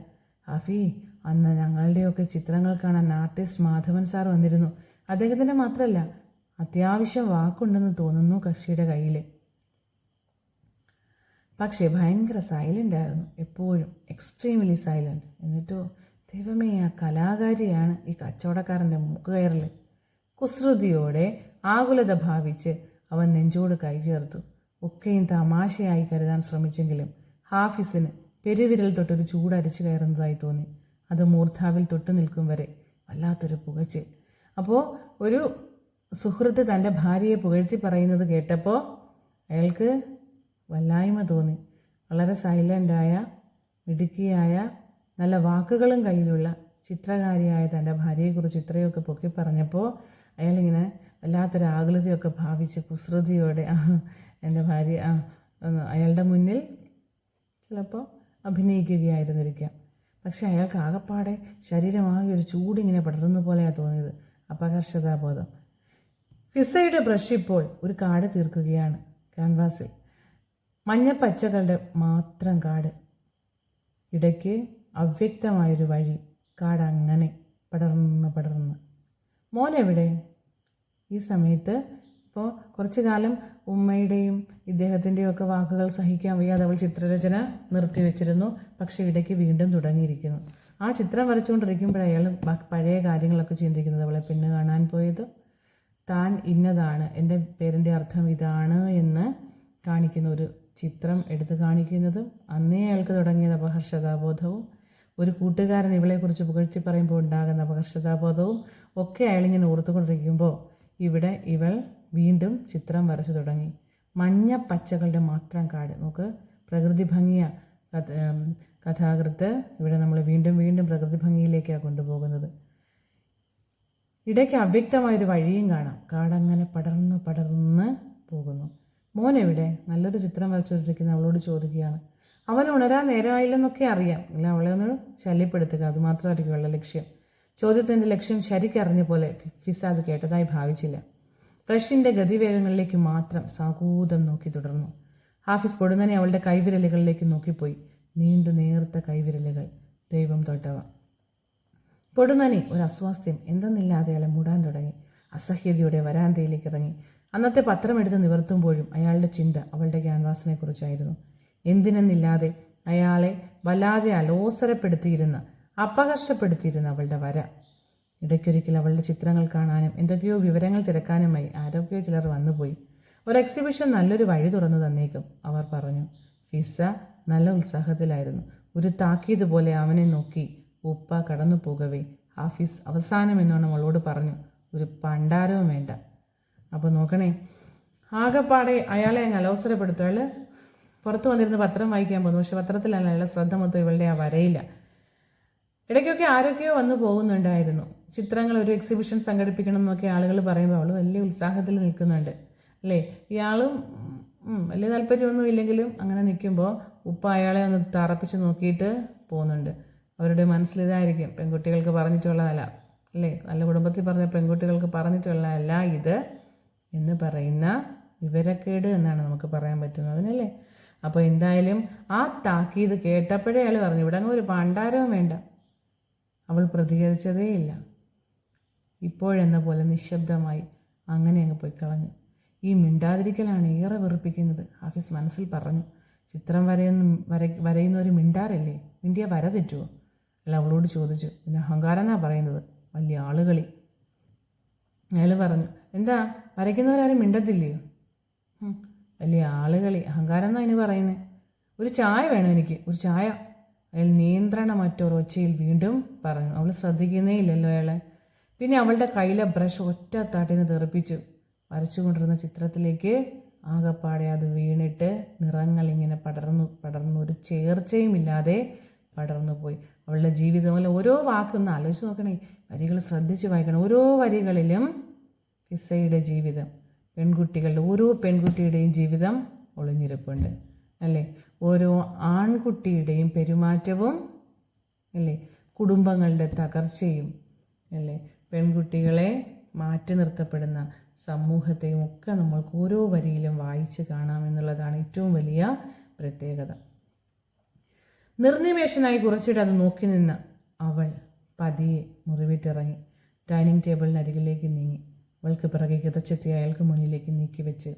ഹാഫി. അന്ന് ഞങ്ങളുടെയൊക്കെ ചിത്രങ്ങൾ കാണാൻ ആർട്ടിസ്റ്റ് മാധവൻ സാർ വന്നിരുന്നു. അദ്ദേഹത്തിൻ്റെ മാത്രമല്ല, അത്യാവശ്യം വാക്കുണ്ടെന്ന് തോന്നുന്നു കക്ഷിയുടെ കയ്യിൽ. പക്ഷേ ഭയങ്കര സൈലൻ്റ് ആയിരുന്നു, എപ്പോഴും എക്സ്ട്രീംലി സൈലൻ്റ്. എന്നിട്ടോ ദൈവമേ, ആ കലാകാരിയാണ് ഈ കച്ചവടക്കാരൻ്റെ മൂക്കുകയറിൽ. കുസൃതിയോടെ ആകുലത ഭാവിച്ച് അവൻ നെഞ്ചോട് കൈ ചേർത്തു. ഒക്കെയും തമാശയായി കരുതാൻ ശ്രമിച്ചെങ്കിലും ഹാഫിസിന് പെരുവിരൽ തൊട്ടൊരു ചൂടരിച്ചു കയറുന്നതായി തോന്നി. അത് മൂർധാവിൽ തൊട്ടു നിൽക്കും വരെ വല്ലാത്തൊരു പുകച്ചിൽ. അപ്പോൾ ഒരു സുഹൃത്ത് തൻ്റെ ഭാര്യയെ പുകഴ്ത്തി പറയുന്നത് കേട്ടപ്പോൾ അയാൾക്ക് വല്ലായ്മ തോന്നി. വളരെ സൈലൻ്റായ, മിടുക്കിയായ, നല്ല വാക്കുകളും കയ്യിലുള്ള ചിത്രകാരിയായ തൻ്റെ ഭാര്യയെക്കുറിച്ച് ഇത്രയൊക്കെ പൊക്കി പറഞ്ഞപ്പോൾ അയാളിങ്ങനെ വല്ലാത്തൊരു ആകുലതയൊക്കെ ഭാവിച്ച് കുസൃതിയോടെ എൻ്റെ ഭാര്യ അയാളുടെ മുന്നിൽ ചിലപ്പോൾ അഭിനയിക്കുകയായിരുന്നിരിക്കാം. പക്ഷെ അയാൾക്ക് ആകപ്പാടെ ശരീരമാകെ ഒരു ചൂടിങ്ങനെ പടർന്ന പോലെയാണ് തോന്നിയത്. അപകർഷതാബോധം. ഫിസയുടെ ബ്രഷ് ഇപ്പോൾ ഒരു കാട് തീർക്കുകയാണ് ക്യാൻവാസിൽ. മഞ്ഞപ്പച്ചകളുടെ മാത്രം കാട്. ഇടയ്ക്ക് അവ്യക്തമായൊരു വഴി. കാട് അങ്ങനെ പടർന്ന്. മോനെവിടെ? ഈ സമയത്ത് ഇപ്പോൾ കുറച്ചു കാലം ഉമ്മയുടെയും ഇദ്ദേഹത്തിൻ്റെയും ഒക്കെ വാക്കുകൾ സഹിക്കാൻ വയ്യാതെ അവൾ ചിത്രരചന നിർത്തിവെച്ചിരുന്നു. പക്ഷേ ഇടയ്ക്ക് വീണ്ടും തുടങ്ങിയിരിക്കുന്നു. ആ ചിത്രം വരച്ചുകൊണ്ടിരിക്കുമ്പോഴയാൾ പഴയ കാര്യങ്ങളൊക്കെ ചിന്തിക്കുന്നത്. അവളെ പെണ്ണ് കാണാൻ പോയത്, താൻ ഇന്നതാണ്, എൻ്റെ പേരിൻ്റെ അർത്ഥം ഇതാണ് എന്ന് കാണിക്കുന്ന ഒരു ചിത്രം എടുത്തു കാണിക്കുന്നതും അന്നേ അയാൾക്ക് തുടങ്ങിയത് അപഹർഷതാബോധവും, ഒരു കൂട്ടുകാരൻ ഇവളെക്കുറിച്ച് പുകഴ്ത്തി പറയുമ്പോൾ ഉണ്ടാകുന്ന അപകർഷതാബോധവും ഒക്കെ അയാളിങ്ങനെ ഓർത്തുകൊണ്ടിരിക്കുമ്പോൾ ഇവിടെ ഇവൾ വീണ്ടും ചിത്രം വരച്ചു തുടങ്ങി. മഞ്ഞ പച്ചകളുടെ മാത്രം കാട്. നമുക്ക് പ്രകൃതി ഭംഗിയ കഥാകൃത്ത് ഇവിടെ നമ്മൾ വീണ്ടും പ്രകൃതി ഭംഗിയിലേക്കാണ് കൊണ്ടുപോകുന്നത്. ഇടയ്ക്ക് അവ്യക്തമായൊരു വഴിയും കാണാം. കാടങ്ങനെ പടർന്ന് പോകുന്നു. മോനെവിടെ? നല്ലൊരു ചിത്രം വരച്ചുകൊണ്ടിരിക്കുന്ന അവളോട് ചോദിക്കുകയാണ്. അവൻ ഉണരാൻ നേരമായില്ലെന്നൊക്കെ അറിയാം, അല്ല അവളെ ഒന്ന് ശല്യപ്പെടുത്തുക, അതുമാത്രമായിരിക്കും അവളുടെ ലക്ഷ്യം. ചോദ്യത്തിൻ്റെ ലക്ഷ്യം ശരിക്കറിഞ്ഞ പോലെ ഫിസ അത് കേട്ടതായി ഭാവിച്ചില്ല. ബ്രഷിൻ്റെ ഗതിവേഗങ്ങളിലേക്ക് മാത്രം സാകൂതം നോക്കി തുടർന്നു. ഹാഫിസ് പൊടുന്നനെ അവളുടെ കൈവിരലുകളിലേക്ക് നോക്കിപ്പോയി. നീണ്ടു നേർത്ത കൈവിരലുകൾ, ദൈവം തൊട്ടവ. പൊടുന്നനെ ഒരു അസ്വാസ്ഥ്യം എന്തെന്നില്ലാതെ അയാളെ മൂടാൻ തുടങ്ങി. അസഹ്യതയോടെ വരാന്തയിലേക്ക് ഇറങ്ങി. അന്നത്തെ പത്രം എടുത്ത് നിവർത്തുമ്പോഴും അയാളുടെ ചിന്ത അവളുടെ ക്യാൻവാസിനെ കുറിച്ചായിരുന്നു. എന്തിനെന്നില്ലാതെ അയാളെ വല്ലാതെ അലോസരപ്പെടുത്തിയിരുന്ന, അപകർഷപ്പെടുത്തിയിരുന്ന അവളുടെ വര. ഇടയ്ക്കൊരിക്കൽ അവളുടെ ചിത്രങ്ങൾ കാണാനും എന്തൊക്കെയോ വിവരങ്ങൾ തിരക്കാനുമായി ആരോഗ്യ ചിലർ വന്നുപോയി. ഒരു എക്സിബിഷൻ നല്ലൊരു വഴി തുറന്നു തന്നേക്കും, അവർ പറഞ്ഞു. ഫിസ നല്ല ഉത്സാഹത്തിലായിരുന്നു. ഒരു താക്കീത് പോലെ അവനെ നോക്കി ഉപ്പ കടന്നു പോകവേ ഹാഫിസ് അവസാനം എന്നോണം അവളോട് പറഞ്ഞു, ഒരു പണ്ടാരവും വേണ്ട. അപ്പോൾ നോക്കണേ, ആകെപ്പാടെ അയാളെ അങ്ങ് അലോസരപ്പെടുത്തും. അയാൾ പുറത്ത് വന്നിരുന്ന് പത്രം വായിക്കാൻ പോകുന്നു. പക്ഷെ പത്രത്തിലല്ല, അയാളുടെ ശ്രദ്ധ മൊത്തം ഇവളുടെ ആ വരയില്ല. ഇടയ്ക്കൊക്കെ ആരൊക്കെയോ വന്നു പോകുന്നുണ്ടായിരുന്നു. ചിത്രങ്ങൾ ഒരു എക്സിബിഷൻ സംഘടിപ്പിക്കണം എന്നൊക്കെ ആളുകൾ പറയുമ്പോൾ അവൾ വലിയ ഉത്സാഹത്തിൽ നിൽക്കുന്നുണ്ട് അല്ലേ. ഇയാളും വലിയ താല്പര്യമൊന്നും ഇല്ലെങ്കിലും അങ്ങനെ നിൽക്കുമ്പോൾ ഉപ്പ അയാളെ ഒന്ന് തറപ്പിച്ച് നോക്കിയിട്ട് പോകുന്നുണ്ട്. അവരുടെ മനസ്സിലിതായിരിക്കും, പെൺകുട്ടികൾക്ക് പറഞ്ഞിട്ടുള്ളതല്ല അല്ലേ, നല്ല കുടുംബത്തിൽ പറഞ്ഞ പെൺകുട്ടികൾക്ക് പറഞ്ഞിട്ടുള്ളതല്ല ഇത് എന്ന് പറയുന്ന വിവരക്കേട് എന്നാണ് നമുക്ക് പറയാൻ പറ്റുന്നത് അതിനല്ലേ. അപ്പോൾ എന്തായാലും ആ താക്കീത് കേട്ടപ്പോഴേ അയാൾ പറഞ്ഞു, ഇവിടെ അങ്ങ് ഒരു പണ്ടാരവും വേണ്ട. അവൾ പ്രതികരിച്ചതേയില്ല. ഇപ്പോഴെന്ന പോലെ നിശബ്ദമായി അങ്ങനെ അങ്ങ് പോയി കളഞ്ഞു. ഈ മിണ്ടാതിരിക്കലാണ് ഏറെ വെറുപ്പിക്കുന്നത്, ഹാഫിസ് മനസ്സിൽ പറഞ്ഞു. ചിത്രം വരയുന്നവർ മിണ്ടാറില്ലേ, മിണ്ടിയ വര തെറ്റുമോ? അല്ല അവളോട് ചോദിച്ചു. പിന്നെ അഹങ്കാരം എന്നാ പറയുന്നത്, വലിയ ആളുകളി. അയാൾ പറഞ്ഞു, എന്താ വരയ്ക്കുന്നവരാരും മിണ്ടത്തില്ലയോ? വലിയ ആളുകളി, അഹങ്കാരം എന്നാ അതിന് പറയുന്നത്. ഒരു ചായ വേണം എനിക്ക്, ഒരു ചായ. അയാൾ നിയന്ത്രണമറ്റൊരൊച്ചയിൽ വീണ്ടും പറഞ്ഞു. അവൾ ശ്രദ്ധിക്കുന്നേ ഇല്ലല്ലോ അയാളെ. പിന്നെ അവളുടെ കയ്യിലെ ബ്രഷ് ഒറ്റ താട്ടിന് തെറിപ്പിച്ചു. വരച്ചുകൊണ്ടിരുന്ന ചിത്രത്തിലേക്ക് ആകപ്പാടെ അത് വീണിട്ട് നിറങ്ങളിങ്ങനെ പടർന്നു ഒരു ചേർച്ചയും ഇല്ലാതെ പടർന്നു പോയി. അവളുടെ ജീവിതം അല്ല, ഓരോ വാക്കൊന്ന് ആലോചിച്ച് നോക്കണേ, വരികൾ ശ്രദ്ധിച്ച് വായിക്കണം. ഓരോ വരികളിലും കിസ്സയുടെ ജീവിതം, പെൺകുട്ടികളുടെ ഓരോ പെൺകുട്ടിയുടെയും ജീവിതം ഒളിഞ്ഞിരിപ്പുണ്ട് അല്ലേ. ഓരോ ആൺകുട്ടിയുടെയും പെരുമാറ്റവും അല്ലേ, കുടുംബങ്ങളുടെ തകർച്ചയും അല്ലേ, പെൺകുട്ടികളെ മാറ്റി നിർത്തപ്പെടുന്ന സമൂഹത്തെയും ഒക്കെ നമ്മൾക്ക് ഓരോ വരിയിലും വായിച്ച് കാണാമെന്നുള്ളതാണ് ഏറ്റവും വലിയ പ്രത്യേകത. നിർനിമേഷനായി കുറച്ചിട്ട് അത് നോക്കി നിന്ന അവൾ പതിയെ മുറിവിട്ടിറങ്ങി ഡൈനിങ് ടേബിളിനരികിലേക്ക് നീങ്ങി. അവൾക്ക് പിറകെ കിതച്ചെത്തി അയാൾക്ക് മുന്നിലേക്ക് നീക്കി വെച്ച്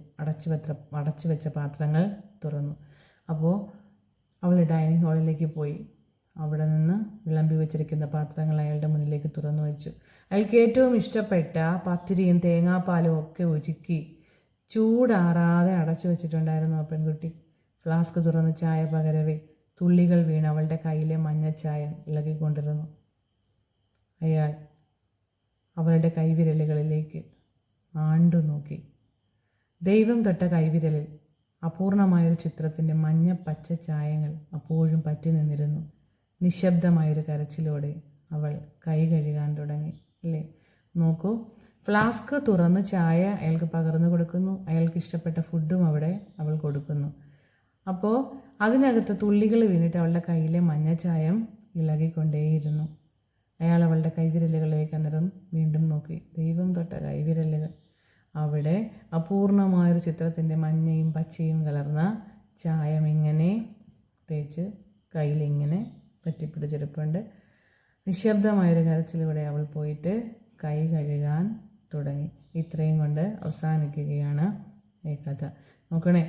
അടച്ചു വെച്ച പാത്രങ്ങൾ തുറന്നു. അപ്പോൾ അവൾ ഡൈനിങ് ഹാളിലേക്ക് പോയി. അവിടെ നിന്ന് വിളമ്പി വെച്ചിരിക്കുന്ന പാത്രങ്ങൾ അയാളുടെ മുന്നിലേക്ക് തുറന്നു വെച്ചു. അയാൾക്ക് ഏറ്റവും ഇഷ്ടപ്പെട്ട പത്തിരിയും തേങ്ങാപ്പാലും ഒക്കെ ഒരുക്കി ചൂടാറാതെ അടച്ചു വെച്ചിട്ടുണ്ടായിരുന്നു ആ പെൺകുട്ടി. ഫ്ലാസ്ക് തുറന്ന് ചായ പകരവേ തുള്ളികൾ വീണ് അവളുടെ കയ്യിലെ മഞ്ഞച്ചായ ഇളകിക്കൊണ്ടിരുന്നു. അയാൾ അവളുടെ കൈവിരലുകളിലേക്ക് ആണ്ടു നോക്കി. ദൈവം തൊട്ട കൈവിരലിൽ അപൂർണമായൊരു ചിത്രത്തിൻ്റെ മഞ്ഞ പച്ച ചായങ്ങൾ അപ്പോഴും പറ്റി നിന്നിരുന്നു. നിശബ്ദമായൊരു കരച്ചിലോടെ അവൾ കൈ കഴുകാൻ തുടങ്ങി അല്ലേ. നോക്കൂ, ഫ്ലാസ്ക് തുറന്ന് ചായ അയാൾക്ക് പകർന്നു കൊടുക്കുന്നു. അയാൾക്ക് ഇഷ്ടപ്പെട്ട ഫുഡും അവിടെ അവൾ കൊടുക്കുന്നു. അപ്പോൾ അതിനകത്ത് തുള്ളികൾ വീണിട്ട് അവളുടെ കയ്യിലെ മഞ്ഞച്ചായം ഇളകിക്കൊണ്ടേയിരുന്നു. അയാൾ അവളുടെ കൈവിരലുകളിലേക്ക് അന്നേരം വീണ്ടും നോക്കി. ദൈവം തൊട്ട കൈവിരലുകൾ. അവിടെ അപൂർണമായൊരു ചിത്രത്തിൻ്റെ മഞ്ഞയും പച്ചയും കലർന്ന ചായം ഇങ്ങനെ തേച്ച് കയ്യിലിങ്ങനെ പറ്റിപ്പിടിച്ചെടുപ്പുണ്ട്. നിശബ്ദമായൊരു കരച്ചിലൂടെ അവൾ പോയിട്ട് കൈ കഴുകാൻ തുടങ്ങി. ഇത്രയും കൊണ്ട് അവസാനിക്കുകയാണ് ഈ കഥ. നോക്കണേ,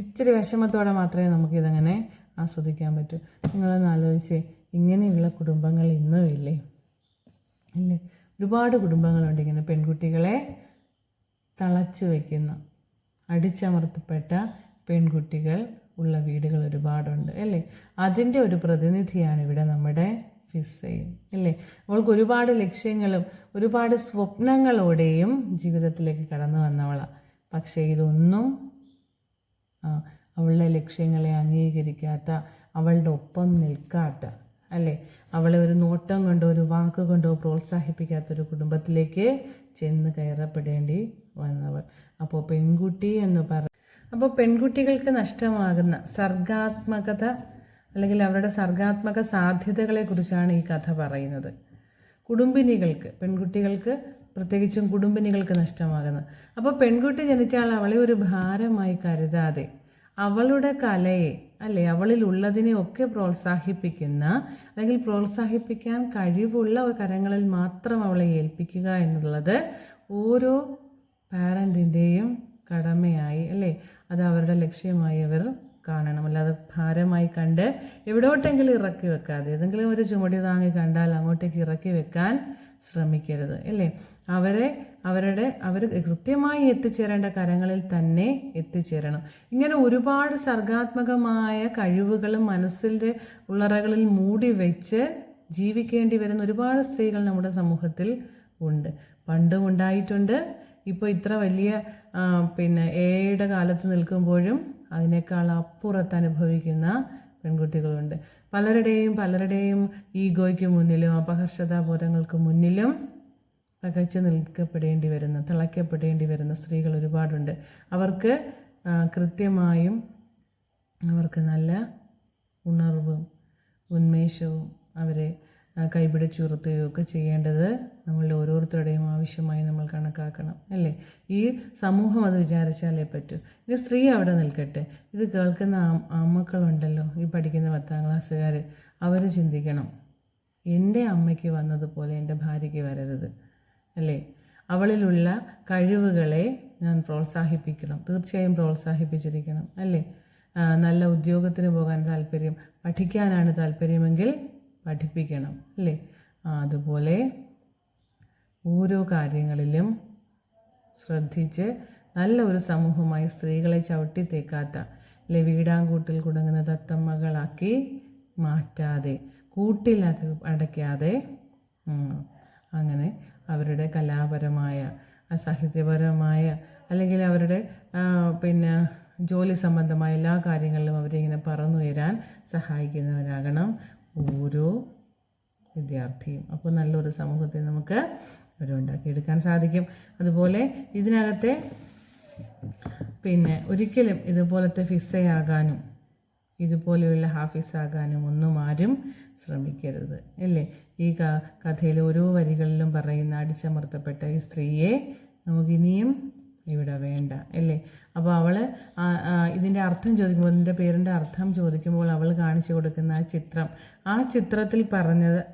ഇച്ചിരി വിഷമത്തോടെ മാത്രമേ നമുക്കിതങ്ങനെ ആസ്വദിക്കാൻ പറ്റൂ. നിങ്ങളൊന്ന് ആലോചിച്ചേ, ഇങ്ങനെയുള്ള കുടുംബങ്ങൾ ഇന്നും ഇല്ലേ? ഇല്ലേ? ഒരുപാട് കുടുംബങ്ങളുണ്ട് ഇങ്ങനെ പെൺകുട്ടികളെ തളച്ചു വയ്ക്കുന്ന, അടിച്ചമർത്തപ്പെട്ട പെൺകുട്ടികൾ ഉള്ള വീടുകൾ ഒരുപാടുണ്ട് അല്ലേ. അതിൻ്റെ ഒരു പ്രതിനിധിയാണ് ഇവിടെ നമ്മുടെ ഫിസ്സയും അല്ലേ. അവൾക്ക് ഒരുപാട് ലക്ഷ്യങ്ങളും ഒരുപാട് സ്വപ്നങ്ങളോടെയും ജീവിതത്തിലേക്ക് കടന്നു വന്നവളാണ്. പക്ഷേ ഇതൊന്നും അവളുടെ ലക്ഷ്യങ്ങളെ അംഗീകരിക്കാത്ത, അവളുടെ ഒപ്പം നിൽക്കാത്ത അല്ലേ, അവളെ ഒരു നോട്ടം കൊണ്ടോ ഒരു വാക്ക് കൊണ്ടോ പ്രോത്സാഹിപ്പിക്കാത്തൊരു കുടുംബത്തിലേക്ക് ചെന്ന് കയറപ്പെടേണ്ടി വന്നവൾ. അപ്പോൾ പെൺകുട്ടി എന്ന് അപ്പോൾ പെൺകുട്ടികൾക്ക് നഷ്ടമാകുന്ന സർഗാത്മകത അല്ലെങ്കിൽ അവരുടെ സർഗാത്മക സാധ്യതകളെക്കുറിച്ചാണ് ഈ കഥ പറയുന്നത്. കുടുംബിനികൾക്ക്, പെൺകുട്ടികൾക്ക് പ്രത്യേകിച്ചും കുടുംബിനികൾക്ക് നഷ്ടമാകുന്നത്. അപ്പോൾ പെൺകുട്ടി ജനിച്ചാൽ അവളെ ഒരു ഭാരമായി കരുതാതെ അവളുടെ കലയെ അല്ലേ, അവളിൽ ഉള്ളതിനെ ഒക്കെ പ്രോത്സാഹിപ്പിക്കുന്ന അല്ലെങ്കിൽ പ്രോത്സാഹിപ്പിക്കാൻ കഴിവുള്ള കരങ്ങളിൽ മാത്രം അവളെ ഏൽപ്പിക്കുക എന്നുള്ളത് ഓരോ പാരൻറ്റിൻ്റെയും കടമയായി അല്ലേ, അത് അവരുടെ ലക്ഷ്യമായി അവർ കാണണം. അല്ലാതെ ഭാരമായി കണ്ട് എവിടോട്ടെങ്കിലും ഇറക്കി വെക്കാതെ, ഏതെങ്കിലും ഒരു ചുമടി താങ്ങി കണ്ടാൽ അങ്ങോട്ടേക്ക് ഇറക്കി വെക്കാൻ ശ്രമിക്കരുത് അല്ലേ. അവർ കൃത്യമായി എത്തിച്ചേരേണ്ട കരങ്ങളിൽ തന്നെ എത്തിച്ചേരണം. ഇങ്ങനെ ഒരുപാട് സർഗാത്മകമായ കഴിവുകളും മനസ്സിൻ്റെ ഉള്ളറകളിൽ മൂടി വെച്ച് ജീവിക്കേണ്ടി വരുന്ന ഒരുപാട് സ്ത്രീകൾ നമ്മുടെ സമൂഹത്തിൽ ഉണ്ട്, പണ്ടും ഉണ്ടായിട്ടുണ്ട്. ഇപ്പോൾ ഇത്ര വലിയ എയുടെ കാലത്ത് നിൽക്കുമ്പോഴും അതിനേക്കാൾ അപ്പുറത്ത് അനുഭവിക്കുന്ന പെൺകുട്ടികളുണ്ട്. പലരുടെയും ഈഗോയ്ക്ക് മുന്നിലും അപഹർഷതാബോധങ്ങൾക്ക് മുന്നിലും പകച്ചു നിൽക്കപ്പെടേണ്ടി വരുന്ന, തിളയ്ക്കപ്പെടേണ്ടി വരുന്ന സ്ത്രീകൾ ഒരുപാടുണ്ട്. അവർക്ക് കൃത്യമായും അവർക്ക് നല്ല ഉണർവും ഉന്മേഷവും അവരെ കൈപിടിച്ചുയർത്തുകയൊക്കെ ചെയ്യേണ്ടത് നമ്മളുടെ ഓരോരുത്തരുടെയും ആവശ്യമായി നമ്മൾ കണക്കാക്കണം, അല്ലേ? ഈ സമൂഹം അത് വിചാരിച്ചാലേ പറ്റൂ. ഇത് സ്ത്രീ അവിടെ നിൽക്കട്ടെ, ഇത് കേൾക്കുന്ന അമ്മക്കളുണ്ടല്ലോ, ഈ പഠിക്കുന്ന 10ാം ക്ലാസ്സുകാർ, അവർ ചിന്തിക്കണം, എൻ്റെ അമ്മയ്ക്ക് വന്നതുപോലെ എൻ്റെ ഭാര്യയ്ക്ക് വരരുത്, അല്ലേ? അവളിലുള്ള കഴിവുകളെ ഞാൻ പ്രോത്സാഹിപ്പിക്കണം, തീർച്ചയായും പ്രോത്സാഹിപ്പിച്ചിരിക്കണം, അല്ലേ? നല്ല ഉദ്യോഗത്തിന് പോകാൻ താല്പര്യം, പഠിക്കാനാണ് താല്പര്യമെങ്കിൽ പഠിപ്പിക്കണം, അല്ലേ? അതുപോലെ ഓരോ കാര്യങ്ങളിലും ശ്രദ്ധിച്ച് നല്ല ഒരു സമൂഹമായി സ്ത്രീകളെ ചവിട്ടിത്തേക്കാത്ത, അല്ലെ, വീടാങ്കൂട്ടിൽ കുടുങ്ങുന്ന തത്തമ്മകളാക്കി മാറ്റാതെ, കൂട്ടിലാക്കി അടയ്ക്കാതെ, അങ്ങനെ അവരുടെ കലാപരമായ, സാഹിത്യപരമായ, അല്ലെങ്കിൽ അവരുടെ ജോലി സംബന്ധമായ എല്ലാ കാര്യങ്ങളിലും അവരെ ഇങ്ങനെ പറന്നുയരാൻ സഹായിക്കുന്നവരാകണം ഓരോ വിദ്യാർത്ഥിയും. അപ്പോൾ നല്ലൊരു സമൂഹത്തെ നമുക്ക് ഉണ്ടാക്കിയെടുക്കാൻ സാധിക്കും. അതുപോലെ ഇതിനകത്തെ ഒരിക്കലും ഇതുപോലത്തെ ഫിസ്സയാകാനും ഇതുപോലെയുള്ള ഹാഫിസാകാനും ഒന്നും ആരും ശ്രമിക്കരുത്, അല്ലേ? ഈ കഥയിൽ ഓരോ വരികളിലും പറയുന്ന അടിച്ചമർത്തപ്പെട്ട ഈ സ്ത്രീയെ നമുക്കിനിയും ഇവിടെ വേണ്ട, അല്ലേ? അപ്പോൾ അവൾ ഇതിൻ്റെ അർത്ഥം ചോദിക്കുമ്പോൾ, ഇതിൻ്റെ പേരിൻ്റെ അർത്ഥം ചോദിക്കുമ്പോൾ അവൾ കാണിച്ചു കൊടുക്കുന്ന ആ ചിത്രത്തിൽ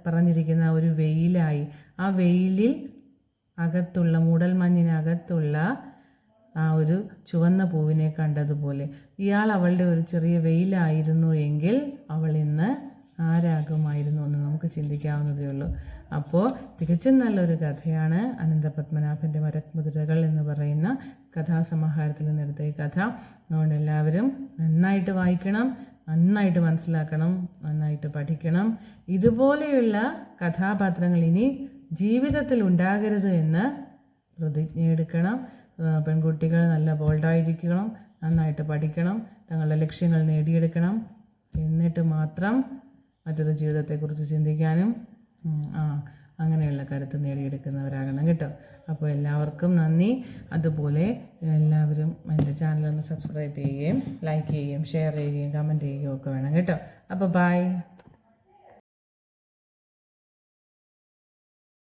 പറഞ്ഞിരിക്കുന്ന ഒരു വെയിലായി, ആ വെയിലിൽ അകത്തുള്ള മൂടൽമഞ്ഞിനകത്തുള്ള ആ ഒരു ചുവന്ന പൂവിനെ കണ്ടതുപോലെ ഇയാൾ അവളുടെ ഒരു ചെറിയ വെയിലായിരുന്നു എങ്കിൽ അവൾ ഇന്ന് ആരാകുമായിരുന്നു എന്ന് നമുക്ക് ചിന്തിക്കാവുന്നതേ ഉള്ളൂ. അപ്പോൾ തികച്ചും നല്ലൊരു കഥയാണ് അനന്തപത്മനാഭൻ്റെ മരക്കുതിരകൾ എന്ന് പറയുന്ന കഥാസമാഹാരത്തിൽ നിന്നെടുത്ത ഈ കഥ. അതുകൊണ്ട് എല്ലാവരും നന്നായിട്ട് വായിക്കണം, നന്നായിട്ട് മനസ്സിലാക്കണം, നന്നായിട്ട് പഠിക്കണം. ഇതുപോലെയുള്ള കഥാപാത്രങ്ങൾ ഇനി ജീവിതത്തിൽ ഉണ്ടാകരുത് എന്ന് പ്രതിജ്ഞയെടുക്കണം. പെൺകുട്ടികൾ നല്ല ബോൾഡായിരിക്കണം, നന്നായിട്ട് പഠിക്കണം, തങ്ങളുടെ ലക്ഷ്യങ്ങൾ നേടിയെടുക്കണം. എന്നിട്ട് മാത്രം മറ്റൊരു ജീവിതത്തെക്കുറിച്ച് ചിന്തിക്കാനും അങ്ങനെയുള്ള കരുത്ത് നേടിയെടുക്കുന്നവരാകണം കേട്ടോ. അപ്പോൾ എല്ലാവർക്കും നന്ദി. അതുപോലെ എല്ലാവരും എൻ്റെ ചാനലൊന്ന് സബ്സ്ക്രൈബ് ചെയ്യുകയും ലൈക്ക് ചെയ്യുകയും ഷെയർ ചെയ്യുകയും കമൻറ്റ് ചെയ്യുകയും ഒക്കെ വേണം കേട്ടോ. അപ്പോൾ ബൈ.